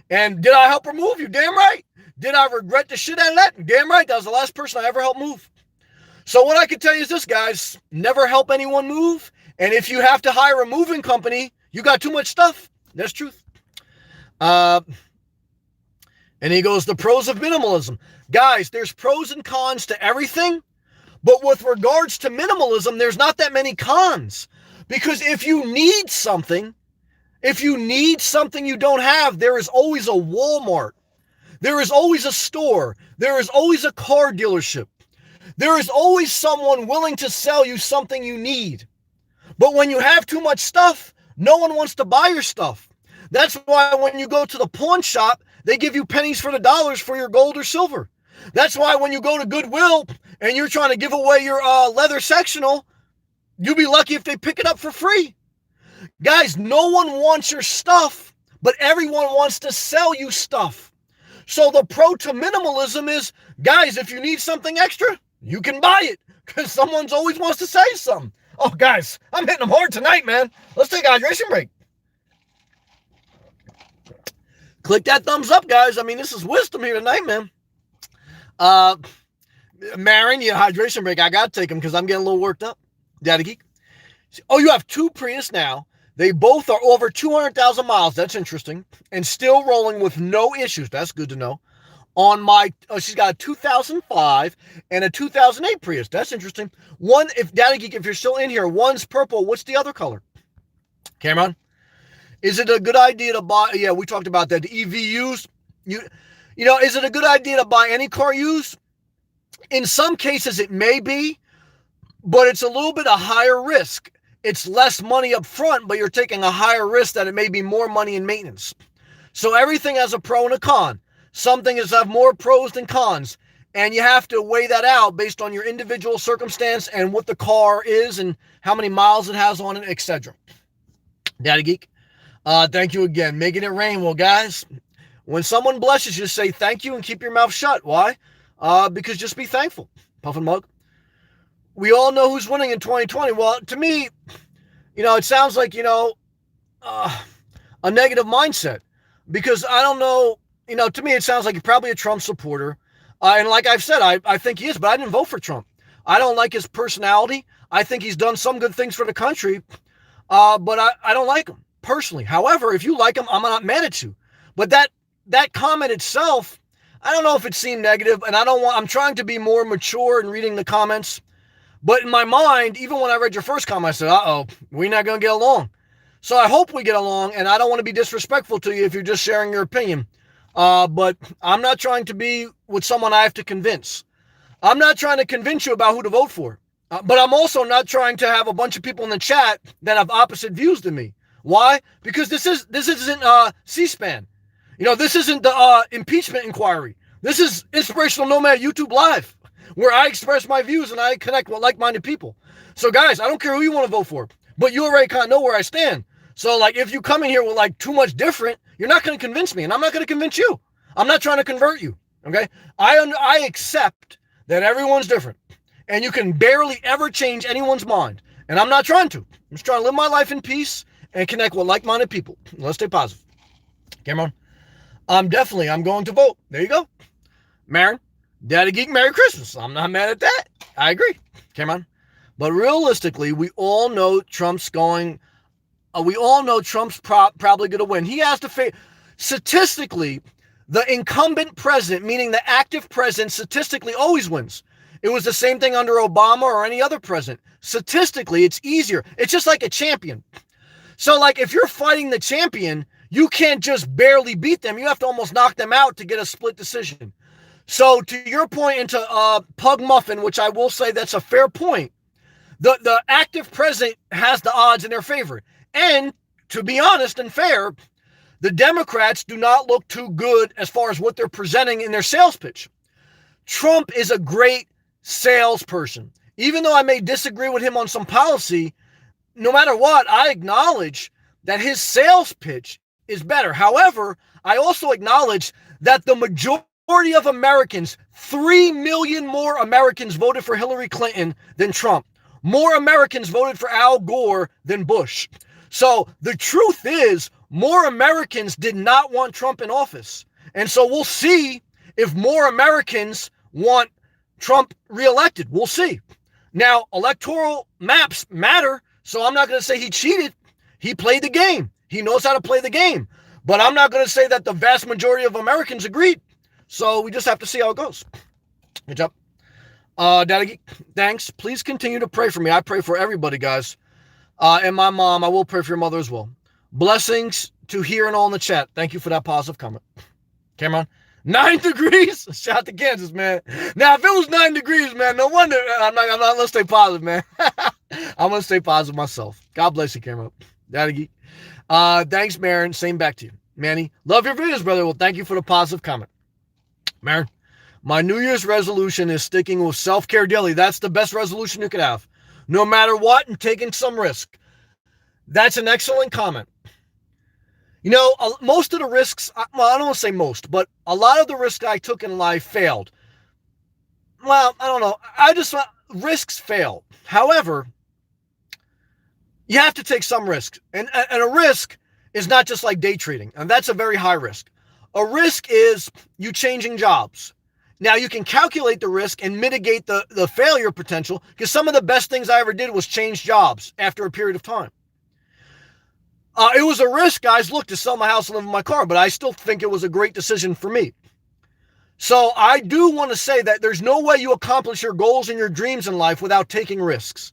And did I help her move? You're damn right. Did I regret the shit out of that? Damn right. That was the last person I ever helped move. So what I can tell you is this, guys. Never help anyone move. And if you have to hire a moving company, you got too much stuff. That's truth. And he goes, the pros of minimalism. Guys, there's pros and cons to everything. But with regards to minimalism, there's not that many cons. Because if you need something you don't have, there is always a Walmart. There is always a store. There is always a car dealership. There is always someone willing to sell you something you need. But when you have too much stuff, no one wants to buy your stuff. That's why when you go to the pawn shop, they give you pennies for the dollars for your gold or silver. That's why when you go to Goodwill and you're trying to give away your leather sectional, you'll be lucky if they pick it up for free. Guys, no one wants your stuff, but everyone wants to sell you stuff. So the pro to minimalism is, guys, if you need something extra, you can buy it because someone's always wants to say something. Oh, guys, I'm hitting them hard tonight, man. Let's take a hydration break. Click that thumbs up, guys. I mean, this is wisdom here tonight, man. Marin, yeah, hydration break. I got to take them because I'm getting a little worked up. Daddy Geek. Oh, you have two Prius now. They both are over 200,000 miles. That's interesting. And still rolling with no issues. That's good to know. She's got a 2005 and a 2008 Prius. That's interesting. One, if Daddy Geek, if you're still in here, one's purple. What's the other color? Cameron? Is it a good idea to buy? Yeah, we talked about that. The EV used. Is it a good idea to buy any car used? In some cases, it may be, but it's a little bit a higher risk. It's less money up front, but you're taking a higher risk that it may be more money in maintenance. So everything has a pro and a con. Some things have more pros than cons, and you have to weigh that out based on your individual circumstance and what the car is and how many miles it has on it, etc. Daddy Geek. Thank you again. Making it rain. Well, guys, when someone blesses you, say thank you and keep your mouth shut. Why? Because just be thankful. Puffin Mug. We all know who's winning in 2020. Well, to me, it sounds like, a negative mindset because I don't know, to me, it sounds like you're probably a Trump supporter. And like I've said, I think he is, but I didn't vote for Trump. I don't like his personality. I think he's done some good things for the country, but I don't like him personally. However, if you like him, I'm not mad at you. But that comment itself, I don't know if it seemed negative, and I'm trying to be more mature in reading the comments. But in my mind, even when I read your first comment, I said, we're not going to get along. So I hope we get along, and I don't want to be disrespectful to you if you're just sharing your opinion. But I'm not trying to be with someone I have to convince. I'm not trying to convince you about who to vote for. But I'm also not trying to have a bunch of people in the chat that have opposite views than me. Why? Because this isn't C-SPAN. This isn't the impeachment inquiry. This is Inspirational Nomad YouTube Live, where I express my views and I connect with like-minded people. So guys, I don't care who you want to vote for, but you already kind of know where I stand. So if you come in here with too much different, you're not going to convince me, and I'm not going to convince you. I'm not trying to convert you, okay? I accept that everyone's different, and you can barely ever change anyone's mind, and I'm not trying to. I'm just trying to live my life in peace and connect with like-minded people. Let's stay positive. Cameron, I'm going to vote. There you go. Marin, Daddy Geek, Merry Christmas. I'm not mad at that. I agree. Cameron. But realistically, we all know Trump's probably going to win. He has to face, statistically, the incumbent president, meaning the active president, statistically always wins. It was the same thing under Obama or any other president. Statistically, it's easier. It's just like a champion. So if you're fighting the champion, you can't just barely beat them. You have to almost knock them out to get a split decision. So to your point into Pug Muffin, which I will say that's a fair point, the active president has the odds in their favor. And to be honest and fair, the Democrats do not look too good as far as what they're presenting in their sales pitch. Trump is a great salesperson. Even though I may disagree with him on some policy, no matter what, I acknowledge that his sales pitch is better. However, I also acknowledge that the majority of Americans, 3 million more Americans voted for Hillary Clinton than Trump. More Americans voted for Al Gore than Bush. So the truth is, more Americans did not want Trump in office. And so we'll see if more Americans want Trump reelected. We'll see. Now, electoral maps matter, so I'm not going to say he cheated. He played the game. He knows how to play the game. But I'm not going to say that the vast majority of Americans agreed. So we just have to see how it goes. Good job. Daddy, thanks. Please continue to pray for me. I pray for everybody, guys. And my mom, I will pray for your mother as well. Blessings to here and all in the chat. Thank you for that positive comment. Cameron, 9 degrees? Shout out to Kansas, man. Now, if it was 9 degrees, man, no wonder. I'm not going to stay positive, man. I'm going to stay positive myself. God bless you, Cameron. Daddy. Thanks, Marin. Same back to you. Manny, love your videos, brother. Well, thank you for the positive comment. Marin, my New Year's resolution is sticking with self-care daily. That's the best resolution you could have. No matter what, and taking some risk. That's an excellent comment. Most of the risks, well, I don't want to say most, but a lot of the risks I took in life failed. Well, I don't know. Risks fail. However, you have to take some risks. And a risk is not just like day trading. And that's a very high risk. A risk is you changing jobs. Now, you can calculate the risk and mitigate the failure potential, because some of the best things I ever did was change jobs after a period of time. It was a risk, guys, to sell my house and live in my car, but I still think it was a great decision for me. So I do want to say that there's no way you accomplish your goals and your dreams in life without taking risks.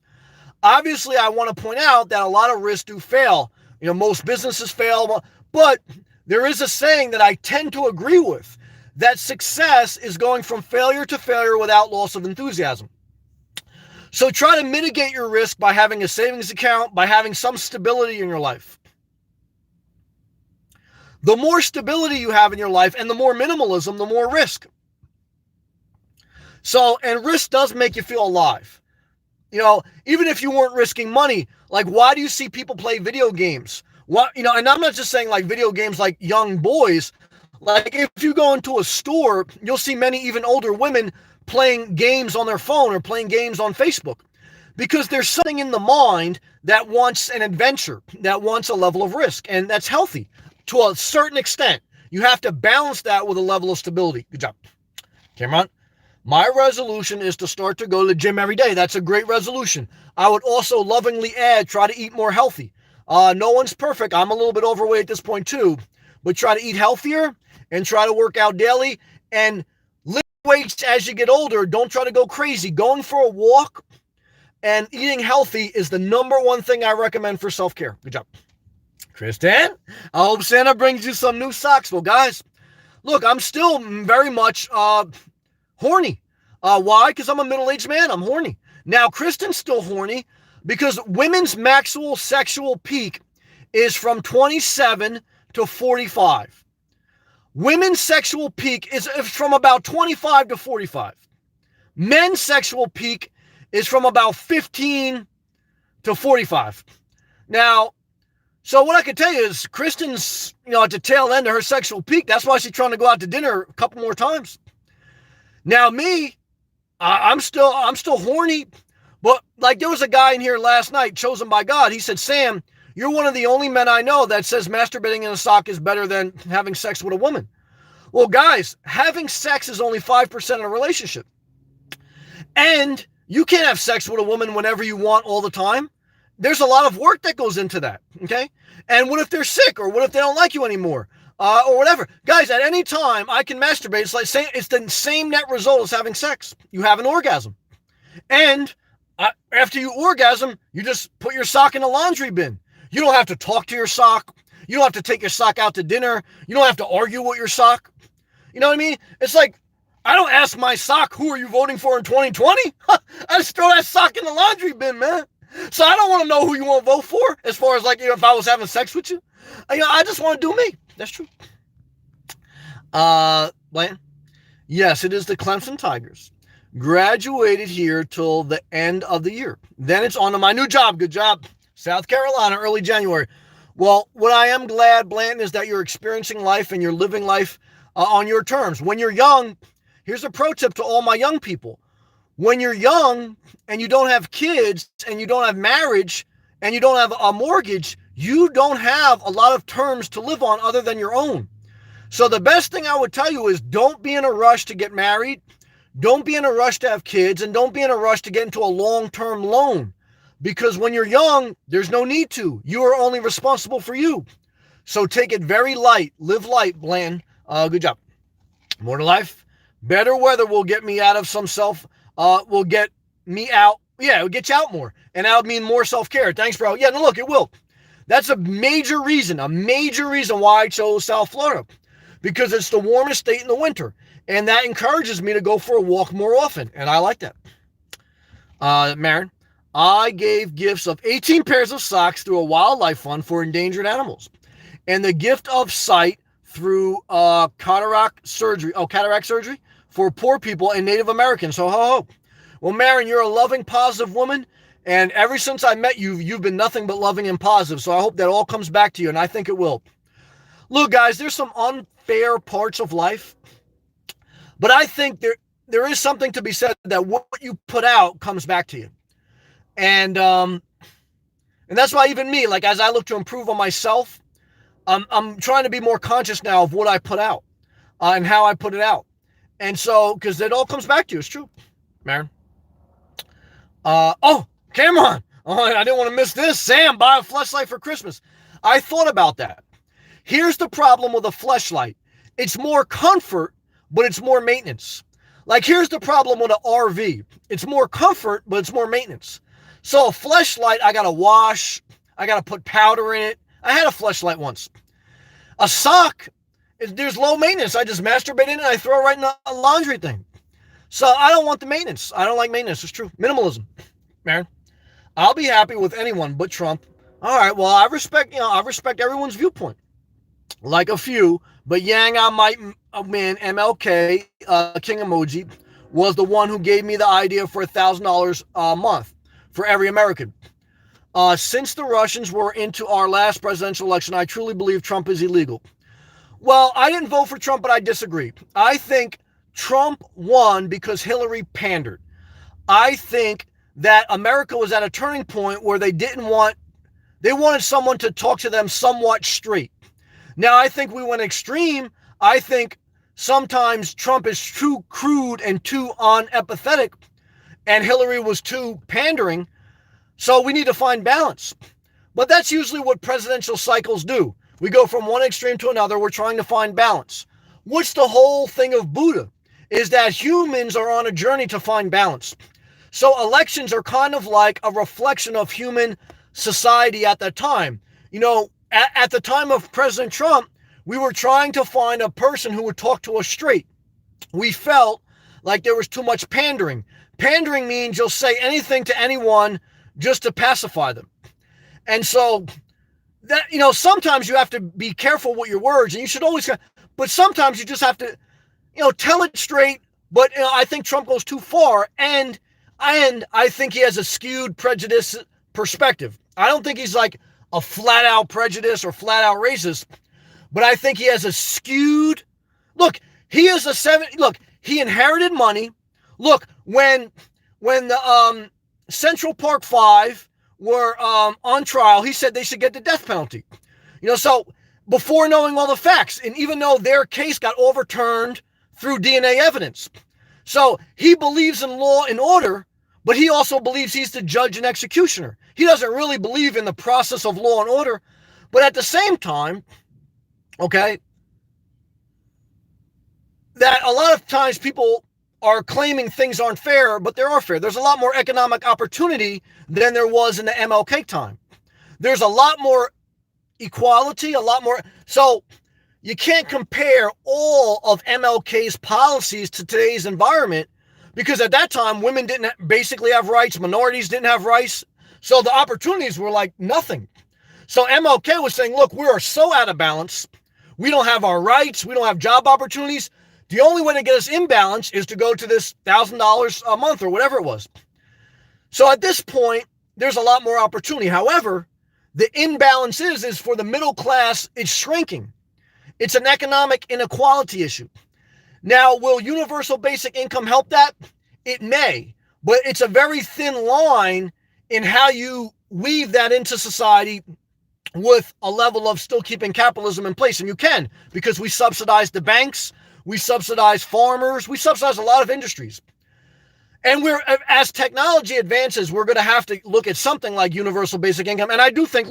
Obviously, I want to point out that a lot of risks do fail. Most businesses fail, but there is a saying that I tend to agree with, that success is going from failure to failure without loss of enthusiasm. So try to mitigate your risk by having a savings account, by having some stability in your life. The more stability you have in your life and the more minimalism, the more risk. So, and risk does make you feel alive. Even if you weren't risking money, why do you see people play video games? What, and I'm not just saying like video games like young boys. Like if you go into a store, you'll see many even older women playing games on their phone or playing games on Facebook because there's something in the mind that wants an adventure, that wants a level of risk, and that's healthy to a certain extent. You have to balance that with a level of stability. Good job. Cameron, my resolution is to start to go to the gym every day. That's a great resolution. I would also lovingly add, try to eat more healthy. No one's perfect. I'm a little bit overweight at this point too, but try to eat healthier and try to work out daily and lift weights as you get older. Don't try to go crazy. Going for a walk and eating healthy is the number one thing I recommend for self-care. Good job. Kristen, I hope Santa brings you some new socks. Well, guys, look, I'm still very much horny. Why? Because I'm a middle-aged man. I'm horny. Now, Kristen's still horny because women's maximum sexual peak is from 27 to 45. Women's sexual peak is from about 25 to 45. Men's sexual peak is from about 15 to 45. Now, so what I can tell you is Kristen's, at the tail end of her sexual peak. That's why she's trying to go out to dinner a couple more times. Now me, I'm still horny, but like there was a guy in here last night, chosen by God. He said, Sam, you're one of the only men I know that says masturbating in a sock is better than having sex with a woman. Well, guys, having sex is only 5% of a relationship. And you can't have sex with a woman whenever you want all the time. There's a lot of work that goes into that, okay? And what if they're sick, or what if they don't like you anymore, or whatever? Guys, at any time, I can masturbate. It's the same net result as having sex. You have an orgasm. And after you orgasm, you just put your sock in a laundry bin. You don't have to talk to your sock. You don't have to take your sock out to dinner. You don't have to argue with your sock. You know what I mean? It's like, I don't ask my sock, who are you voting for in 2020? I just throw that sock in the laundry bin, man. So I don't want to know who you want to vote for as far as like, if I was having sex with you. I just want to do me. That's true. Bland? Yes, it is the Clemson Tigers. Graduated here till the end of the year. Then it's on to my new job. Good job. South Carolina, early January. Well, what I am glad, Blanton, is that you're experiencing life and you're living life on your terms. When you're young, here's a pro tip to all my young people. When you're young and you don't have kids and you don't have marriage and you don't have a mortgage, you don't have a lot of terms to live on other than your own. So the best thing I would tell you is don't be in a rush to get married. Don't be in a rush to have kids, and don't be in a rush to get into a long-term loan, because when you're young, there's no need to. You are only responsible for you. So take it very light. Live light, Bland. Good job. More to life. Better weather will get me out of some will get me out. Yeah, it'll get you out more. And that would mean more self-care. Thanks, bro. Yeah, no, look, it will. That's a major reason why I chose South Florida, because it's the warmest state in the winter. And that encourages me to go for a walk more often. And I like that. Marin, I gave gifts of 18 pairs of socks through a wildlife fund for endangered animals, and the gift of sight through cataract surgery for poor people and Native Americans. So, ho, ho. Well, Marin, you're a loving, positive woman. And ever since I met you, you've been nothing but loving and positive. So I hope that all comes back to you, and I think it will. Look, guys, there's some unfair parts of life, but I think there is something to be said that what you put out comes back to you. And that's why even me, like as I look to improve on myself, I'm trying to be more conscious now of what I put out and how I put it out. And so, because it all comes back to you, it's true, Marin. Cameron, I didn't want to miss this. Sam, buy a fleshlight for Christmas. I thought about that. Here's the problem with a fleshlight. It's more comfort, but it's more maintenance. Like here's the problem with an RV. It's more comfort, but it's more maintenance. So a fleshlight, I got to wash. I got to put powder in it. I had a fleshlight once. A sock, there's low maintenance. I just masturbate in it and I throw it right in a laundry thing. So I don't want the maintenance. I don't like maintenance. It's true. Minimalism, man. I'll be happy with anyone but Trump. All right. Well, I respect everyone's viewpoint. Like a few, but Yang I might win. MLK, King Emoji, was the one who gave me the idea for $1,000 a month for every American. Since the Russians were into our last presidential election, I truly believe Trump is illegal. Well, I didn't vote for Trump, but I disagree. I think Trump won because Hillary pandered. I think that America was at a turning point where they wanted someone to talk to them somewhat straight. Now, I think we went extreme. I think sometimes Trump is too crude and too unempathetic, and Hillary was too pandering. So we need to find balance. But that's usually what presidential cycles do. We go from one extreme to another. We're trying to find balance. What's the whole thing of Buddha? Is that humans are on a journey to find balance. So elections are kind of like a reflection of human society at that time. You know, at the time of President Trump, we were trying to find a person who would talk to us straight. We felt like there was too much pandering. Pandering means you'll say anything to anyone just to pacify them. And so that, you know, sometimes you have to be careful with your words, and you should always, but sometimes you just have to, you know, tell it straight. But you know, I think Trump goes too far, and I think he has a skewed prejudice perspective. I don't think he's like a flat out prejudice or flat out racist, but I think he has a skewed, look, he inherited money. Look, when the Central Park Five were on trial, he said they should get the death penalty. You know, so before knowing all the facts, and even though their case got overturned through DNA evidence. So he believes in law and order, but he also believes he's the judge and executioner. He doesn't really believe in the process of law and order, but at the same time, okay, that a lot of times people are claiming things aren't fair, but they are fair. There's a lot more economic opportunity than there was in the MLK time. There's a lot more equality, a lot more. So you can't compare all of MLK's policies to today's environment, because at that time, women didn't basically have rights, minorities didn't have rights. So the opportunities were like nothing. So MLK was saying, look, we are so out of balance. We don't have our rights. We don't have job opportunities. The only way to get us in balance is to go to this $1,000 a month or whatever it was. So at this point, there's a lot more opportunity. However, the imbalance is for the middle class, it's shrinking. It's an economic inequality issue. Now, will universal basic income help that? It may, but it's a very thin line in how you weave that into society with a level of still keeping capitalism in place. And you can, because we subsidize the banks, we subsidize farmers, we subsidize a lot of industries. And as technology advances, we're going to have to look at something like universal basic income. And I do think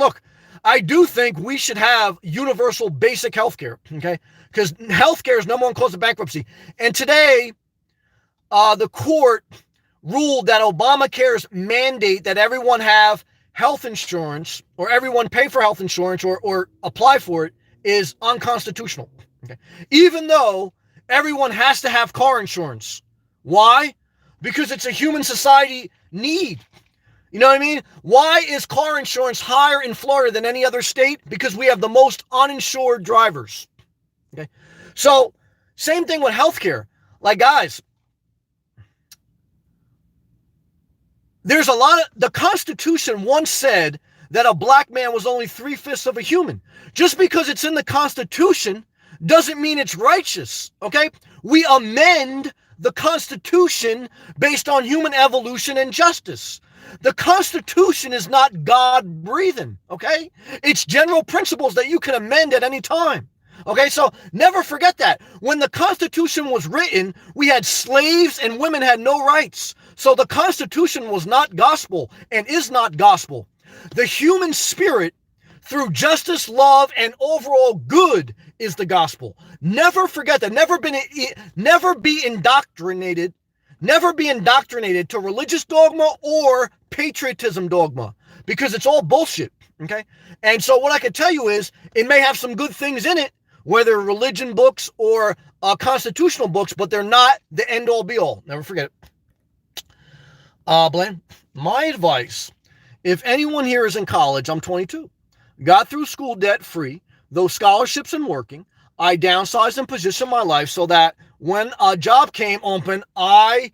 we should have universal basic health care, okay? Because healthcare is number one cause of bankruptcy. And today, the court ruled that Obamacare's mandate that everyone have health insurance, or everyone pay for health insurance or apply for it, is unconstitutional. Okay? Even though everyone has to have car insurance. Why? Because it's a human society need. You know what I mean? Why is car insurance higher in Florida than any other state? Because we have the most uninsured drivers. Okay. So, same thing with healthcare. Like, guys, there's a lot of, the Constitution once said that a black man was only 3/5 of a human. Just because it's in the Constitution doesn't mean it's righteous, okay? We amend the Constitution based on human evolution and justice. The Constitution is not God-breathing, okay? It's general principles that you can amend at any time. Okay, so never forget that. When the Constitution was written, we had slaves and women had no rights. So the Constitution was not gospel and is not gospel. The human spirit, through justice, love, and overall good, is the gospel. Never forget that. Never be indoctrinated. Never be indoctrinated to religious dogma or patriotism dogma, because it's all bullshit. Okay, and so what I can tell you is it may have some good things in it, whether religion books or constitutional books, but they're not the end-all be-all. Never forget it. Blaine, my advice, if anyone here is in college, I'm 22, got through school debt-free, though scholarships and working, I downsized and positioned my life so that when a job came open, I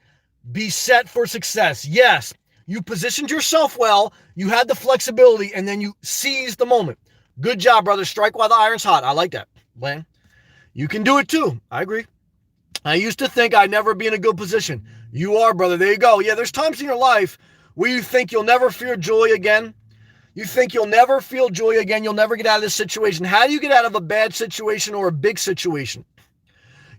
be set for success. Yes, You positioned yourself well, you had the flexibility, and then you seized the moment. Good job, brother. Strike while the iron's hot. I like that. Blaine, you can do it too. I agree. I used to think I'd never be in a good position. You are, brother. There you go. Yeah, there's times in your life where you think you'll never feel joy again. You think you'll never feel joy again. You'll never get out of this situation. How do you get out of a bad situation or a big situation?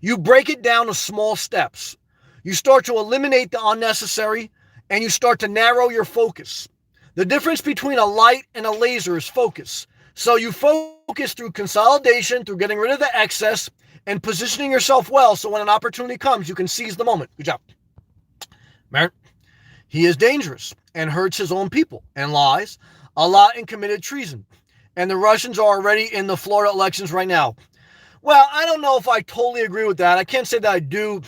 You break it down to small steps. You start to eliminate the unnecessary and you start to narrow your focus. The difference between a light and a laser is focus. So you focus through consolidation, through getting rid of the excess and positioning yourself well so when an opportunity comes, you can seize the moment. Good job. Merritt, he is dangerous and hurts his own people and lies a lot and committed treason. And the Russians are already in the Florida elections right now. Well, I don't know if I totally agree with that. I can't say that I do.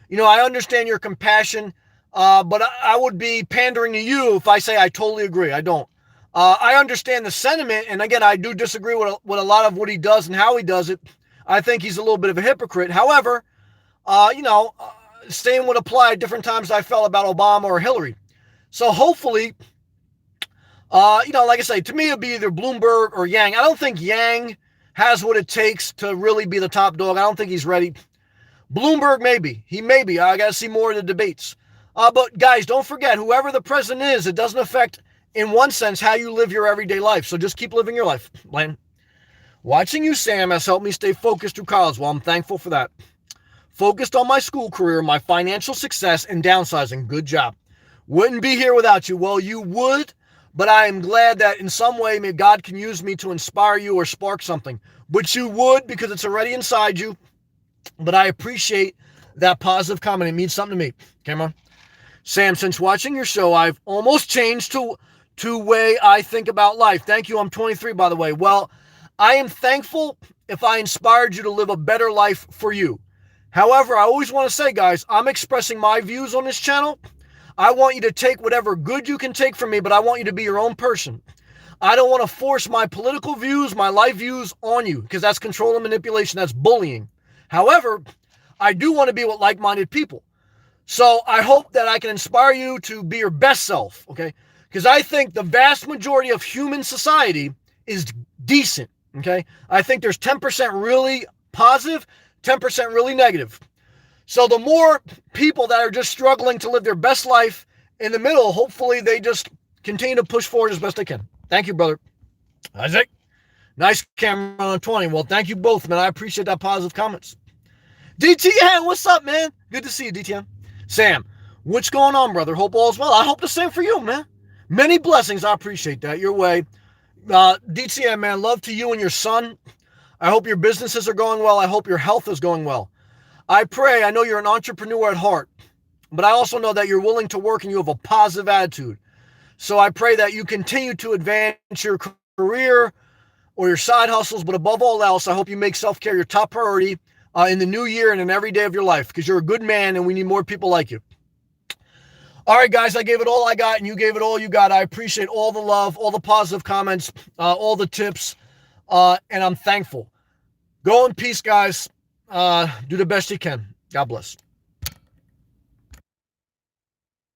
You know, I understand your compassion, but I would be pandering to you if I say I totally agree. I don't. I understand the sentiment, and again, I do disagree with a lot of what he does and how he does it. I think he's a little bit of a hypocrite. However, same would apply at different times I felt about Obama or Hillary. So hopefully, like I say, to me, it'd be either Bloomberg or Yang. I don't think Yang has what it takes to really be the top dog. I don't think he's ready. Bloomberg, maybe. He may be. I got to see more of the debates. But guys, don't forget, whoever the president is, it doesn't affect, in one sense, how you live your everyday life. So just keep living your life, Lane. Watching you, Sam, has helped me stay focused through college. Well, I'm thankful for that. Focused on my school career, my financial success, and downsizing. Good job. Wouldn't be here without you. Well, you would, but I am glad that in some way, maybe God can use me to inspire you or spark something. But you would because it's already inside you. But I appreciate that positive comment. It means something to me. Come on. Sam, since watching your show, I've almost changed to way I think about life. Thank you. I'm 23, by the way. Well, I am thankful if I inspired you to live a better life for you. However, I always want to say, guys, I'm expressing my views on this channel. I want you to take whatever good you can take from me, but I want you to be your own person. I don't want to force my political views, my life views on you, because that's control and manipulation. That's bullying. However, I do want to be with like-minded people. So I hope that I can inspire you to be your best self, okay? Because I think the vast majority of human society is decent, okay? I think there's 10% really positive, 10% really negative. So the more people that are just struggling to live their best life in the middle, hopefully they just continue to push forward as best they can. Thank you, brother. Isaac, nice camera on 20. Well, thank you both, man. I appreciate that positive comments. DTN, what's up, man? Good to see you, DTN. Sam, what's going on, brother? Hope all's well. I hope the same for you, man. Many blessings. I appreciate that. Your way. DTN, man, love to you and your son. I hope your businesses are going well. I hope your health is going well. I pray, I know you're an entrepreneur at heart, but I also know that you're willing to work and you have a positive attitude. So I pray that you continue to advance your career or your side hustles, but above all else, I hope you make self-care your top priority in the new year and in every day of your life, because you're a good man and we need more people like you. All right, guys, I gave it all I got and you gave it all you got. I appreciate all the love, all the positive comments, all the tips, and I'm thankful. Go in peace, guys. Do the best you can. God bless.